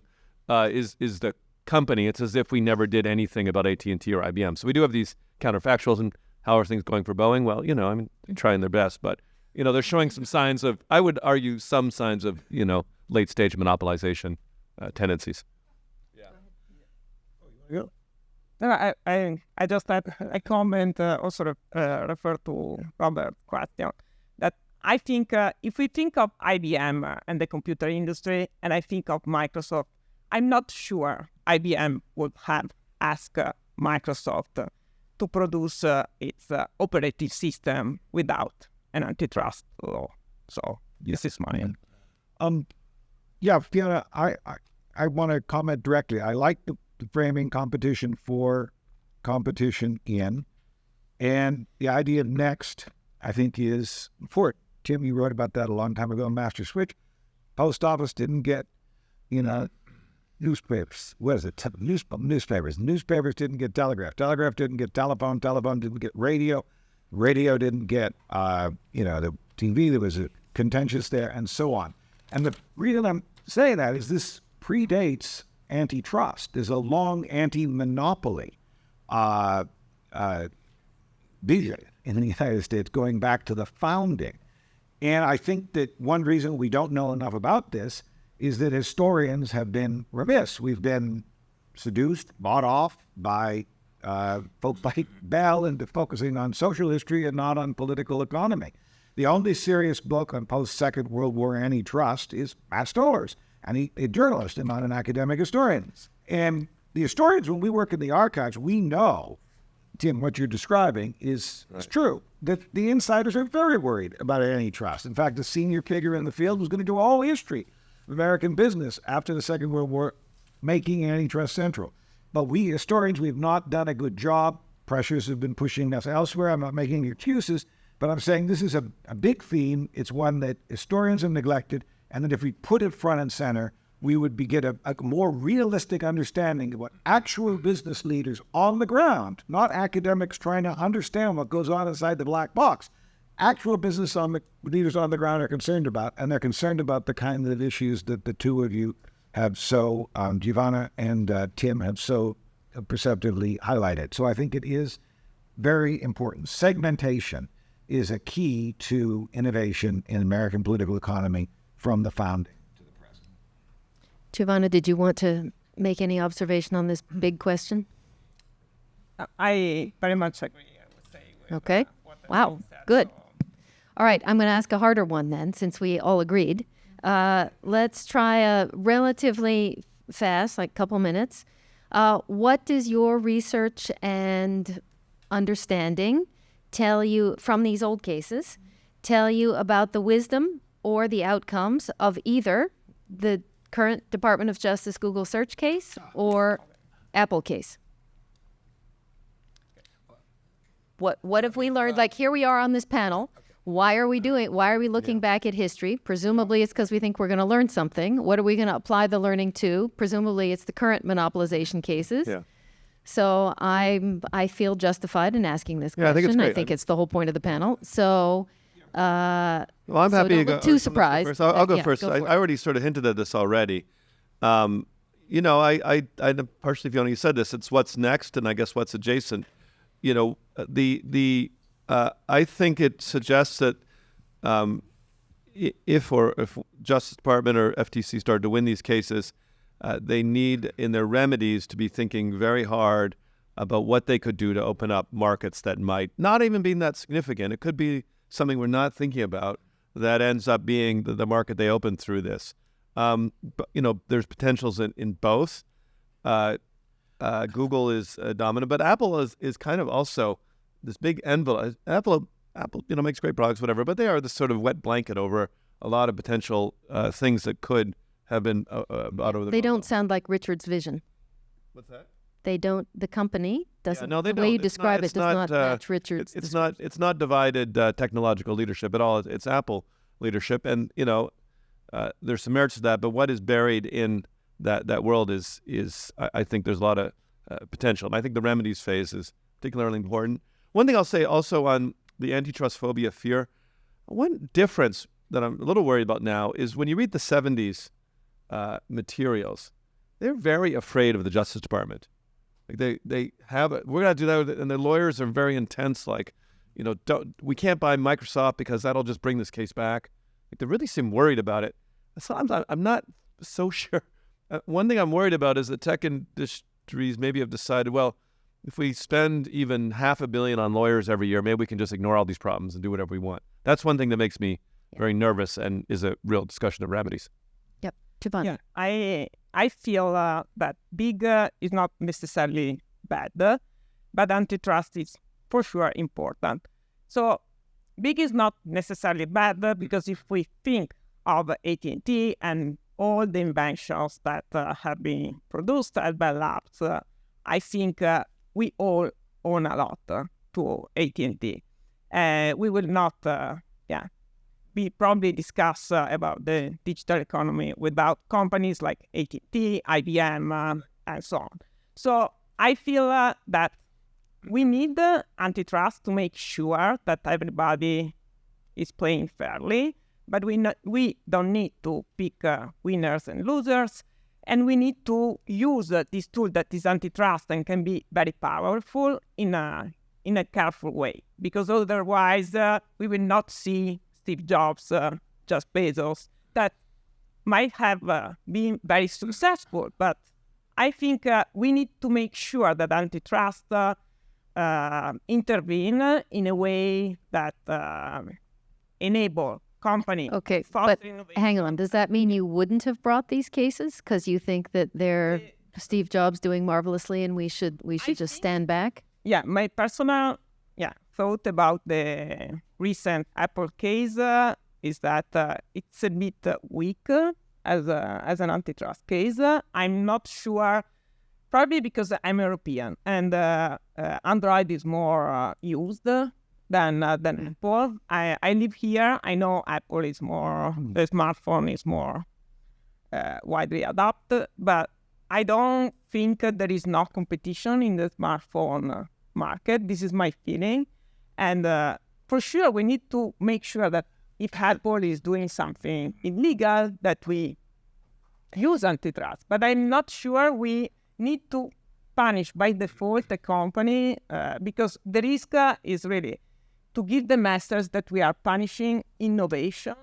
is the company. It's as if we never did anything about AT&T or IBM. So we do have these counterfactuals. And how are things going for Boeing? Well, they're trying their best, but they're showing some signs of, I would argue, some signs of late stage monopolization tendencies. No, I just had a comment, also refer to Robert's question, that I think if we think of IBM and the computer industry, and I think of Microsoft, I'm not sure IBM would have asked Microsoft to produce its operating system without an antitrust law. So this is my Fiona, I want to comment directly. I like the framing competition for, competition in, and the idea of next, I think, is important. Tim, you wrote about that a long time ago in Master Switch. Post office didn't get, newspapers. What is it? Newspapers. Newspapers didn't get telegraph. Telegraph didn't get telephone. Telephone didn't get radio. Radio didn't get, the TV. There was a contentious there, and so on. And the reason I'm saying that is this predates antitrust. There's a long anti-monopoly period in the United States going back to the founding. And I think that one reason we don't know enough about this is that historians have been remiss. We've been seduced, bought off by folks like Bell into focusing on social history and not on political economy. The only serious book on post-Second World War antitrust is Matt Stoler's, and he's a journalist and not an academic historian. And the historians, when we work in the archives, we know, Tim, what you're describing is true, that the insiders are very worried about antitrust. In fact, the senior figure in the field was going to do all history of American business after the Second World War, making antitrust central. But we historians, we've not done a good job. Pressures have been pushing us elsewhere. I'm not making excuses, but I'm saying this is a big theme. It's one that historians have neglected, and that if we put it front and center, we would get a more realistic understanding of what actual business leaders on the ground, not academics trying to understand what goes on inside the black box, actual business leaders on the ground are concerned about, and they're concerned about the kind of issues that the two of you have so, Giovanna and Tim have so perceptively highlighted. So I think it is very important. Segmentation is a key to innovation in American political economy from the founding to the present. Giovanna, did you want to make any observation on this big question? I very much agree, I would say. With, Okay. what has Wow. been said. Good. So, All right, I'm going to ask a harder one then, since we all agreed. Let's try a relatively fast, like couple minutes. What does your research and understanding tell you from these old cases, tell you about the wisdom or the outcomes of either the current Department of Justice Google search case or Apple case? What have we learned? Like, here we are on this panel. Why are we looking back at history? Presumably it's because we think we're going to learn something. What are we going to apply the learning to? Presumably it's the current monopolization cases. Yeah. So I feel justified in asking this question. Yeah, I think it's great. I think it's the whole point of the panel. So Well, I'm so happy to don't go. look too or someone go surprised. First. I'll go Yeah, first. go for it. I already sort of hinted at this already. You know, I partially, Fiona, you said this. It's what's next, and I guess what's adjacent. You know, I think it suggests that if Justice Department or FTC start to win these cases, they need in their remedies to be thinking very hard about what they could do to open up markets that might not even be that significant. It could be something we're not thinking about that ends up being the market they open through this. But, you know, there's potentials in both. Google is dominant, but Apple is kind of also this big envelope. Apple, you know, makes great products, whatever, but they are this sort of wet blanket over a lot of potential things that could have been brought over the. they don't sound like Richard's vision. What's that? They don't. The company doesn't. No, they the way don't. you It's describe not- it does not match Richard's. It's not divided technological leadership at all. It's Apple leadership, and you know, there's some merits to that. But what is buried in that world is I think there's a lot of potential, and I think the remedies phase is particularly important. One thing I'll say also on the antitrust phobia fear, one difference that I'm a little worried about now is when you read the 70s materials, they're very afraid of the Justice Department. Like they have it. We're gonna do that, and the lawyers are very intense. Like, you know, we can't buy Microsoft because that'll just bring this case back. Like, they really seem worried about it. So I'm not so sure. One thing I'm worried about is that tech industries maybe have decided, well, if we spend even $500 million on lawyers every year, maybe we can just ignore all these problems and do whatever we want. That's one thing that makes me very nervous and is a real discussion of remedies. Yep, Giovanna. Yeah, I feel that big is not necessarily bad, but antitrust is for sure important. So big is not necessarily bad because if we think of AT&T and all the inventions that have been produced at Bell Labs, I think we all own a lot to AT&T. We will not, we probably discuss about the digital economy without companies like AT&T, IBM, and so on. So I feel that we need antitrust to make sure that everybody is playing fairly, but we don't need to pick winners and losers, and we need to use this tool that is antitrust and can be very powerful in a careful way, because otherwise we will not see Steve Jobs, Jeff Bezos, that might have been very successful. But I think we need to make sure that antitrust intervene in a way that enable company. Okay, foster but innovation. hang on. Does that mean you wouldn't have brought these cases because you think that they're Steve Jobs doing marvelously and we should just stand back? Yeah, my personal thought about the recent Apple case is that it's a bit weak as an antitrust case. I'm not sure, probably because I'm European and Android is more used than Apple. I live here. I know Apple is more, the smartphone is more widely adopted, but I don't think there is no competition in the smartphone market. This is my feeling. And for sure, we need to make sure that if Apple is doing something illegal, that we use antitrust. But I'm not sure we need to punish by default a company because the risk is really to give the message that we are punishing innovation.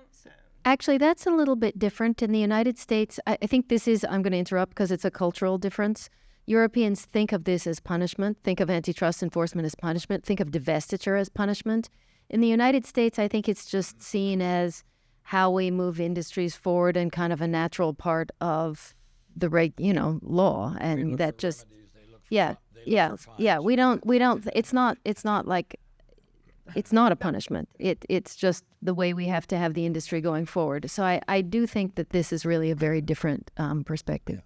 Actually, that's a little bit different in the United States. I think this is, I'm going to interrupt because it's a cultural difference. Europeans think of this as punishment, think of antitrust enforcement as punishment, think of divestiture as punishment. In the United States, I think it's just seen as how we move industries forward and kind of a natural part of the law. And that just, yeah. We don't, it's not like, it's not a punishment. It's just the way we have to have the industry going forward. So I do think that this is really a very different perspective.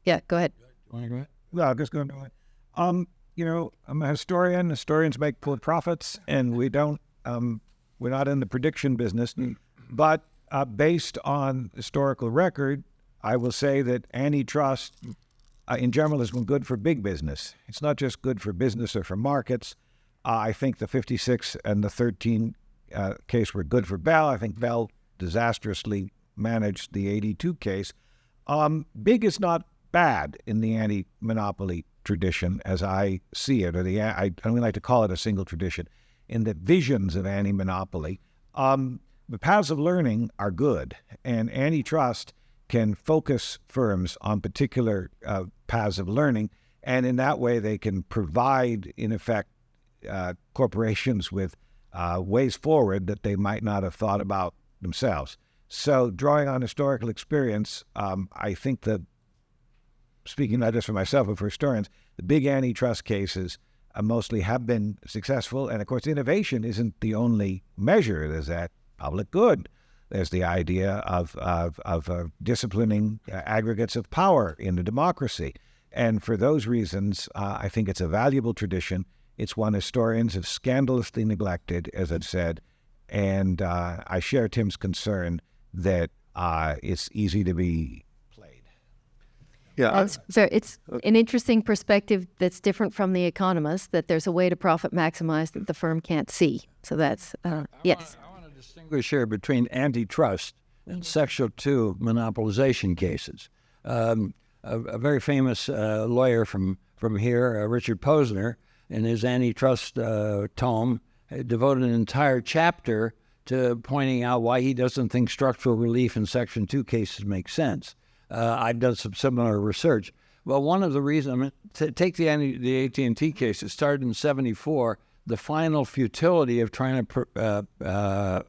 Yeah, go ahead. Want to go ahead? No, I'm just going to do it. I'm a historian. Historians make poor profits, and we don't. We're not in the prediction business. But based on historical record, I will say that antitrust, in general, has been good for big business. It's not just good for business or for markets. I think the 56 and the 13 case were good for Bell. I think Bell disastrously managed the 82 case. Big is not bad in the anti-monopoly tradition as I see it, or I don't like to call it a single tradition. In the visions of anti-monopoly, the paths of learning are good, and antitrust can focus firms on particular paths of learning, and in that way they can provide, in effect, corporations with ways forward that they might not have thought about themselves. So drawing on historical experience, I think that, speaking not just for myself but for historians, the big antitrust cases mostly have been successful. And of course, innovation isn't the only measure. There's that public good. There's the idea of disciplining aggregates of power in a democracy. And for those reasons, I think it's a valuable tradition. It's one historians have scandalously neglected, as I've said, and I share Tim's concern that it's easy to be played. Yeah. So it's an interesting perspective that's different from the economist, that there's a way to profit maximize that the firm can't see. So that's, yes. I want to distinguish here between antitrust and Section 2 monopolization cases. A very famous lawyer from here, Richard Posner, in his antitrust tome, devoted an entire chapter to pointing out why he doesn't think structural relief in Section 2 cases makes sense. I've done some similar research. Well, one of the reasons, take the AT&T case. It started in '74. The final futility of trying to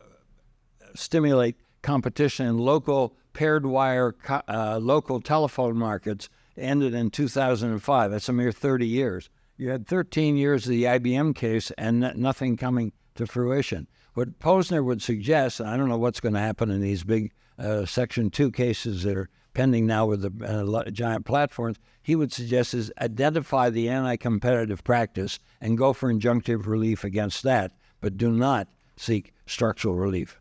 stimulate competition in local paired wire local telephone markets ended in 2005. That's a mere 30 years. You had 13 years of the IBM case and nothing coming to fruition. What Posner would suggest, and I don't know what's going to happen in these big Section 2 cases that are pending now with the giant platforms, he would suggest is identify the anti-competitive practice and go for injunctive relief against that, but do not seek structural relief.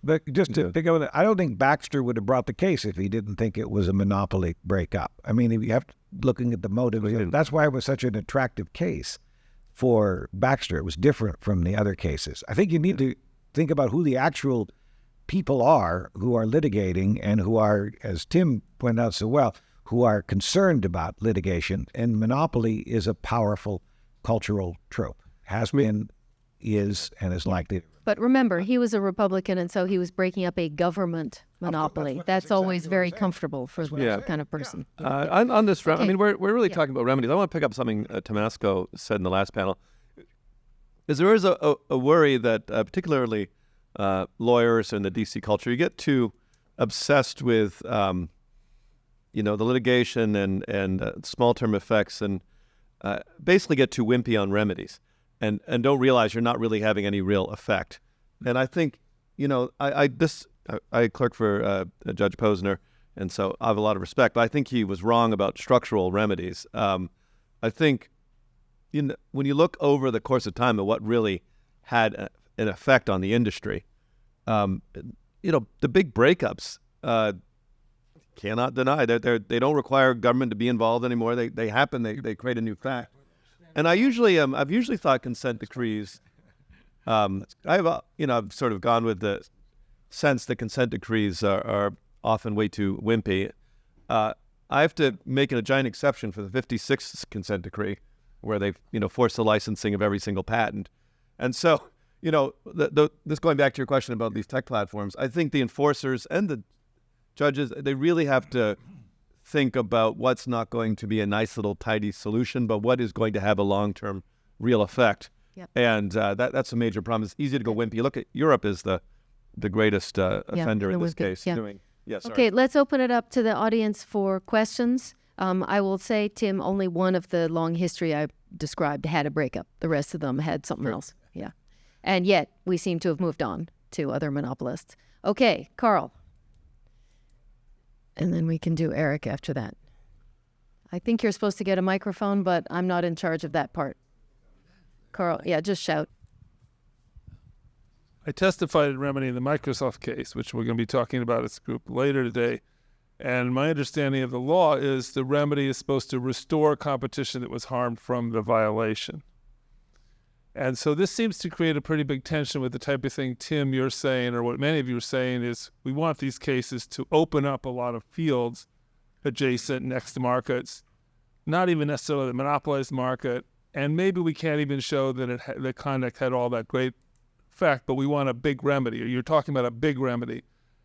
But just to pick up on that, I don't think Baxter would have brought the case if he didn't think it was a monopoly breakup. I mean, if you have to, looking at the motive, that's why it was such an attractive case for Baxter. It was different from the other cases. I think you need to think about who the actual people are who are litigating and who are, as Tim pointed out so well, who are concerned about litigation. And monopoly is a powerful cultural trope. Has been, is, and is likely to. But remember, he was a Republican, and so he was breaking up a government monopoly. That's always very comfortable for that kind of person. On this, I mean, we're really talking about remedies. I want to pick up something Tomasco said in the last panel. Is there is a worry that particularly lawyers in the DC culture, you get too obsessed with, the litigation and small-term effects, and basically get too wimpy on remedies. And don't realize you're not really having any real effect. And I think, I clerk for Judge Posner, and so I have a lot of respect. But I think he was wrong about structural remedies. I think when you look over the course of time at what really had an effect on the industry, the big breakups cannot deny that they don't require government to be involved anymore. They happen. They create a new fact. And I've usually thought consent decrees. I've sort of gone with the sense that consent decrees are often way too wimpy. I I have to make a giant exception for the 56th consent decree, where they've forced the licensing of every single patent. And so, this going back to your question about these tech platforms, I think the enforcers and the judges, they really have to think about what's not going to be a nice little tidy solution, but what is going to have a long-term real effect. Yep. And that's a major problem. It's easy to go wimpy. Look at Europe is the greatest offender in this case. Okay, let's open it up to the audience for questions. I will say, Tim, only one of the long history I described had a breakup. The rest of them had something else. Yeah. And yet, we seem to have moved on to other monopolists. Okay, Carl. And then we can do Eric after that. I think you're supposed to get a microphone, but I'm not in charge of that part. Carl, yeah, just shout. I testified in remedy in the Microsoft case, which we're going to be talking about as a group later today. And my understanding of the law is the remedy is supposed to restore competition that was harmed from the violation. And so this seems to create a pretty big tension with the type of thing, Tim, you're saying, or what many of you are saying is we want these cases to open up a lot of fields adjacent next to markets, not even necessarily the monopolized market. And maybe we can't even show that the conduct had all that great effect, but we want a big remedy. Or you're talking about a big remedy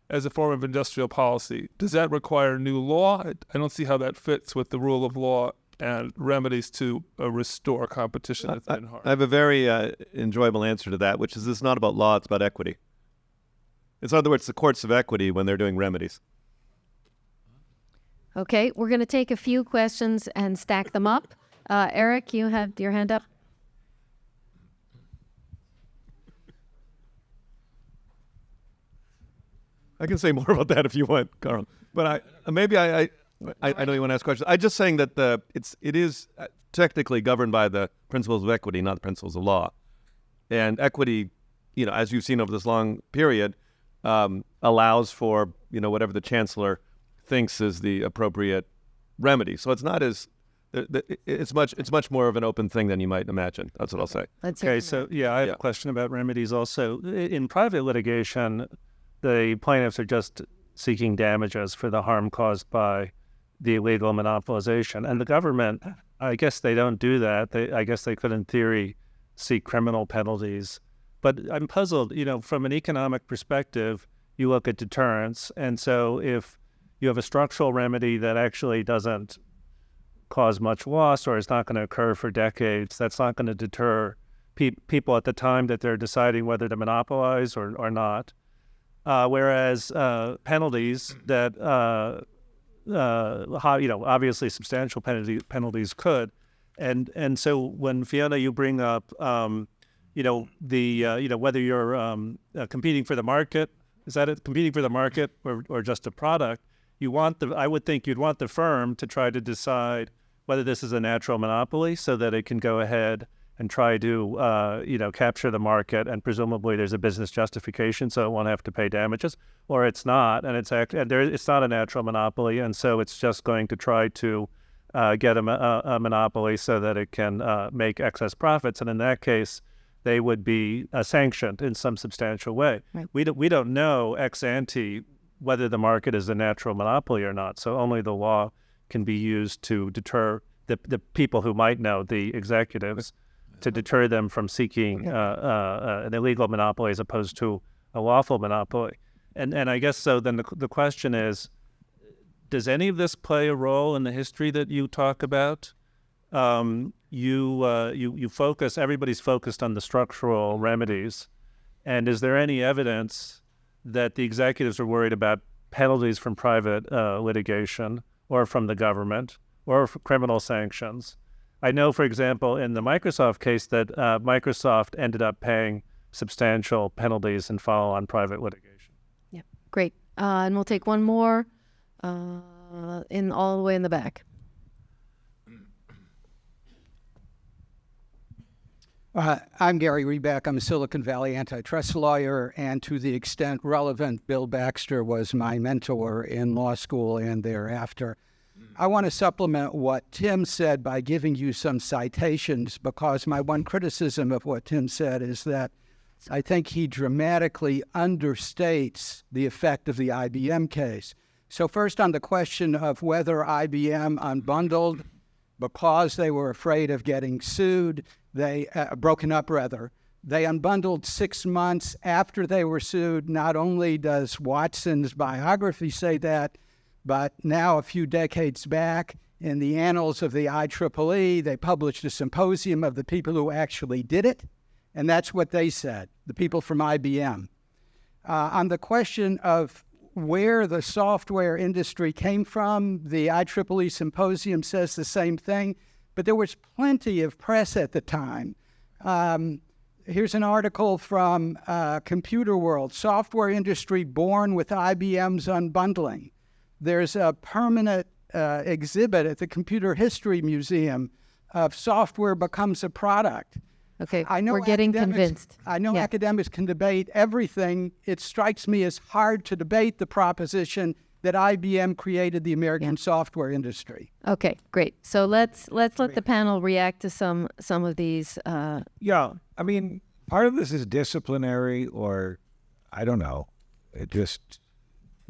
as a form of industrial policy. Does that require new law? I don't see how that fits with the rule of law and remedies to restore competition that's been harmed. I have a very enjoyable answer to that, which is it's not about law, it's about equity. It's, in other words, the courts of equity when they're doing remedies. Okay, we're going to take a few questions and stack them up. Eric, you have your hand up. I can say more about that if you want, Carl. But I know you want to ask questions. I'm just saying that it is technically governed by the principles of equity, not the principles of law. And equity, as you've seen over this long period, allows for whatever the chancellor thinks is the appropriate remedy. So it's not as it's much more of an open thing than you might imagine. That's what I'll say. Okay, so I have a question about remedies also. In private litigation, the plaintiffs are just seeking damages for the harm caused by the illegal monopolization. And the government, I guess they don't do that. I guess they could, in theory, seek criminal penalties. But I'm puzzled, from an economic perspective, you look at deterrence. And so if you have a structural remedy that actually doesn't cause much loss or is not going to occur for decades, that's not going to deter people at the time that they're deciding whether to monopolize or not. Whereas penalties that, obviously substantial penalties could. And so when, Fiona, you bring up, whether you're competing for the market, is that it? Competing for the market or just a product, I would think you'd want the firm to try to decide whether this is a natural monopoly so that it can go ahead and try to, capture the market, and presumably there's a business justification, so it won't have to pay damages, or it's not, and it's not a natural monopoly, and so it's just going to try to get a monopoly so that it can make excess profits, and in that case, they would be sanctioned in some substantial way. Right. We don't know ex ante whether the market is a natural monopoly or not, so only the law can be used to deter the people who might know, the executives, to deter them from seeking an illegal monopoly as opposed to a lawful monopoly. And I guess so then the question is, does any of this play a role in the history that you talk about? You focus, everybody's focused on the structural remedies. And is there any evidence that the executives are worried about penalties from private litigation or from the government or criminal sanctions? I know, for example, in the Microsoft case that Microsoft ended up paying substantial penalties and follow-on private litigation. Yeah, great. And we'll take one more all the way in the back. I'm Gary Reback. I'm a Silicon Valley antitrust lawyer, and to the extent relevant, Bill Baxter was my mentor in law school and thereafter. I want to supplement what Tim said by giving you some citations, because my one criticism of what Tim said is that I think he dramatically understates the effect of the IBM case. So first on the question of whether IBM unbundled because they were afraid of getting sued, they broken up rather. They unbundled 6 months after they were sued. Not only does Watson's biography say that, but now a few decades back in the annals of the IEEE, they published a symposium of the people who actually did it, and that's what they said, the people from IBM. On the question of where the software industry came from, the IEEE symposium says the same thing, but there was plenty of press at the time. Here's an article from Computer World, Software Industry Born with IBM's Unbundling. There's a permanent exhibit at the Computer History Museum of Software Becomes a Product. Okay, I know we're getting convinced. I know Yeah. academics can debate everything. It strikes me as hard to debate the proposition that IBM created the American software industry. Okay, great. So let's let the panel react to some of these. Yeah, I mean, part of this is disciplinary, or I don't know, it just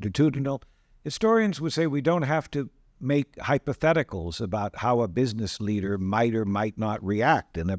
attitudinal. Historians would say we don't have to make hypotheticals about how a business leader might or might not react and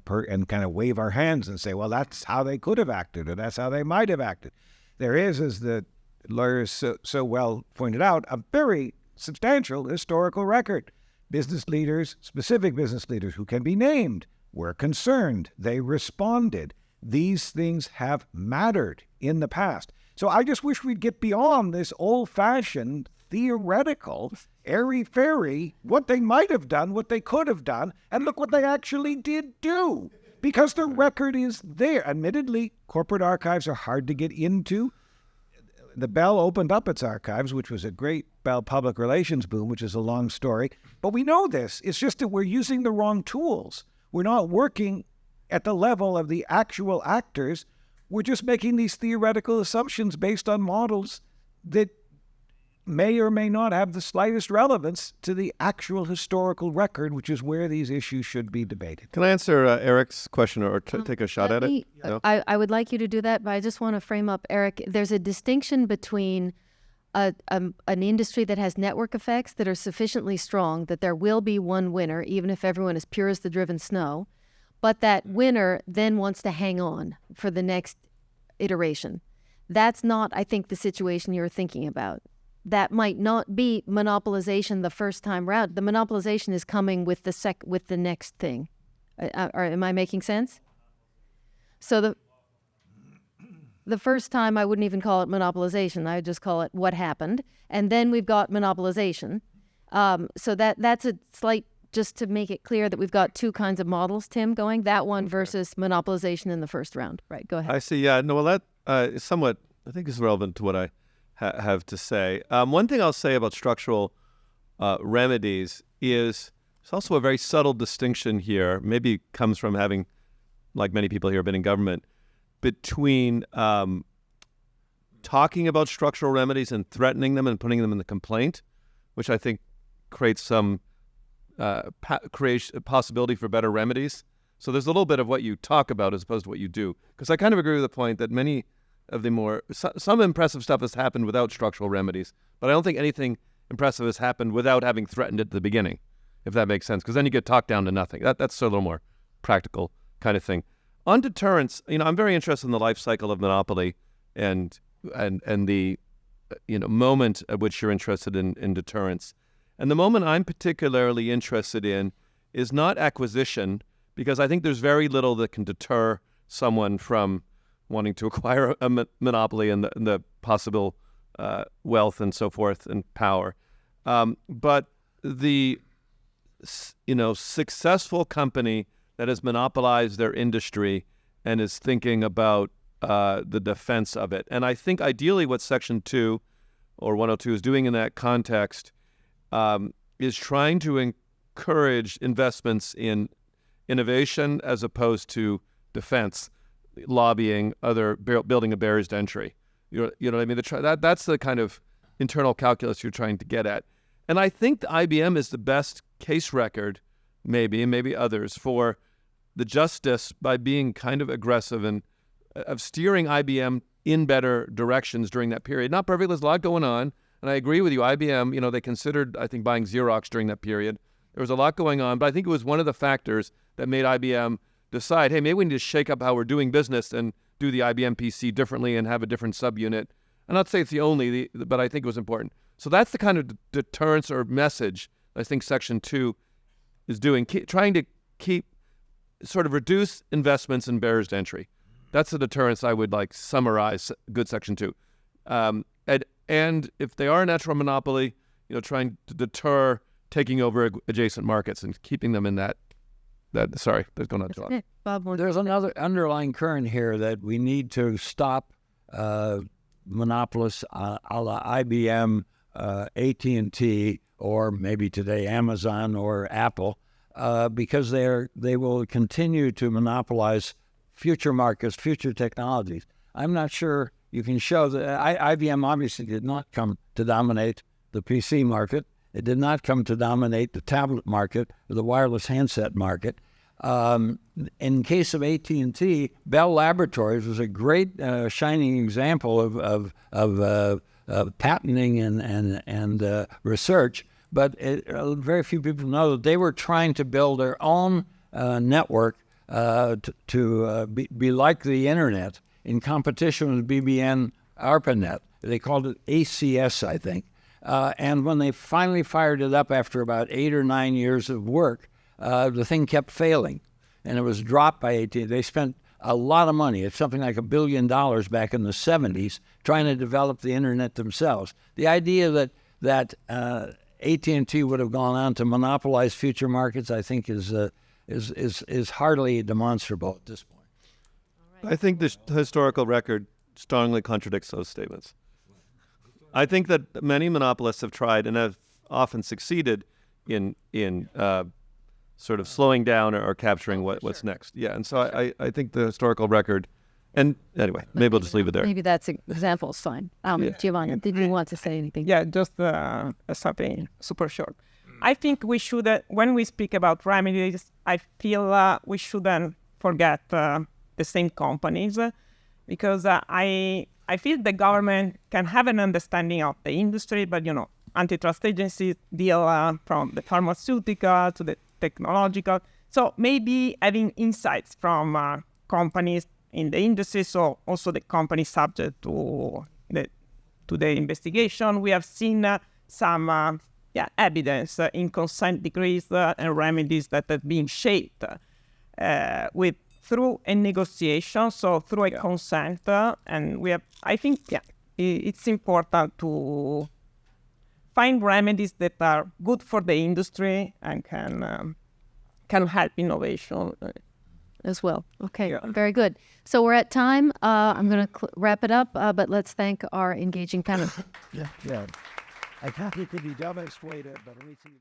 kind of wave our hands and say, well, that's how they could have acted, or that's how they might have acted. There is, as the lawyers so well pointed out, a very substantial historical record. Business leaders, specific business leaders who can be named, were concerned. They responded. These things have mattered in the past. So I just wish we'd get beyond this old-fashioned, theoretical, airy-fairy, what they might have done, what they could have done, and look what they actually did do. Because the record is there. Admittedly, corporate archives are hard to get into. The Bell opened up its archives, which was a great Bell public relations boom, which is a long story. But we know this. It's just that we're using the wrong tools. We're not working at the level of the actual actors. We're just making these theoretical assumptions based on models that may or may not have the slightest relevance to the actual historical record, which is where these issues should be debated. Can I answer Eric's question or take a shot at it? No? I would like you to do that, but I just want to frame up, Eric. There's a distinction between an industry that has network effects that are sufficiently strong that there will be one winner, even if everyone is pure as the driven snow, but that winner then wants to hang on for the next iteration. That's not, I think, the situation you're thinking about. That might not be monopolization the first time round. The monopolization is coming with the next thing. Am I making sense? So the first time I wouldn't even call it monopolization. I would just call it what happened. And then we've got monopolization. So that's a slight, just to make it clear that we've got two kinds of models, Tim, going. That one versus monopolization in the first round. Right, go ahead. I see. Yeah. No, well, that is somewhat, I think, is relevant to what I have to say. One thing I'll say about structural remedies is there's also a very subtle distinction here, maybe it comes from having, like many people here, been in government, between talking about structural remedies and threatening them and putting them in the complaint, which I think creates some possibility for better remedies. So there's a little bit of what you talk about as opposed to what you do. Because I kind of agree with the point that many of the some impressive stuff has happened without structural remedies, but I don't think anything impressive has happened without having threatened it at the beginning, if that makes sense, because then you get talked down to nothing. That's a little more practical kind of thing. On deterrence, I'm very interested in the life cycle of monopoly and the moment at which you're interested in deterrence. And the moment I'm particularly interested in is not acquisition, because I think there's very little that can deter someone from wanting to acquire a monopoly and the possible wealth and so forth and power. But the successful company that has monopolized their industry and is thinking about the defense of it. And I think ideally what Section 2 or 102 is doing in that context is trying to encourage investments in innovation as opposed to defense, lobbying, building a barriers to entry. You know what I mean? That's the kind of internal calculus you're trying to get at. And I think the IBM is the best case record, maybe, and maybe others, for the justice by being kind of aggressive and of steering IBM in better directions during that period. Not perfect, there's a lot going on. And I agree with you. IBM, you know, they considered, I think, buying Xerox during that period. There was a lot going on, but I think it was one of the factors that made IBM decide, hey, maybe we need to shake up how we're doing business and do the IBM PC differently and have a different subunit. I'm not saying it's the only, but I think it was important. So that's the kind of deterrence or message I think Section 2 is doing, trying to sort of reduce investments and barriers to entry. That's the deterrence I would like summarize good Section 2. And if they are a natural monopoly, you know, trying to deter taking over adjacent markets and keeping them in that sorry, that's going on too long. Bob, There's another underlying current here that we need to stop monopolists a la IBM, AT&T, or maybe today Amazon or Apple, because they will continue to monopolize future markets, future technologies. I'm not sure you can show that IBM obviously did not come to dominate the PC market. It did not come to dominate the tablet market or the wireless handset market. In case of AT&T, Bell Laboratories was a great shining example of patenting and research, but very few people know that they were trying to build their own network to be like the internet in competition with BBN ARPANET. They called it ACS, I think. And when they finally fired it up after about 8 or 9 years of work, the thing kept failing, and it was dropped by AT&T. They spent a lot of money. It's something like $1 billion back in the 70s trying to develop the internet themselves. The idea that AT&T would have gone on to monopolize future markets, I think, is hardly demonstrable at this point. I think the historical record strongly contradicts those statements. I think that many monopolists have tried and have often succeeded in sort of slowing down or capturing what's next. Yeah, and so I think the historical record, and anyway, maybe we'll just leave it there. Maybe that's example's fine. Giovanna, did you want to say anything? Yeah, just something super short. I think we should, when we speak about remedies, I feel we shouldn't forget the same companies, because I feel the government can have an understanding of the industry, but, you know, antitrust agencies deal from the pharmaceutical to the technological. So maybe having insights from companies in the industry, so also the company subject to the investigation. We have seen some evidence in consent decrees and remedies that have been shaped through a negotiation, so through a consent, and we have. I think it's important to find remedies that are good for the industry and can help innovation as well. Okay, very good. So we're at time. I'm going to wrap it up, but let's thank our engaging panel. Yeah. I thought it could be demonstrated, but we see.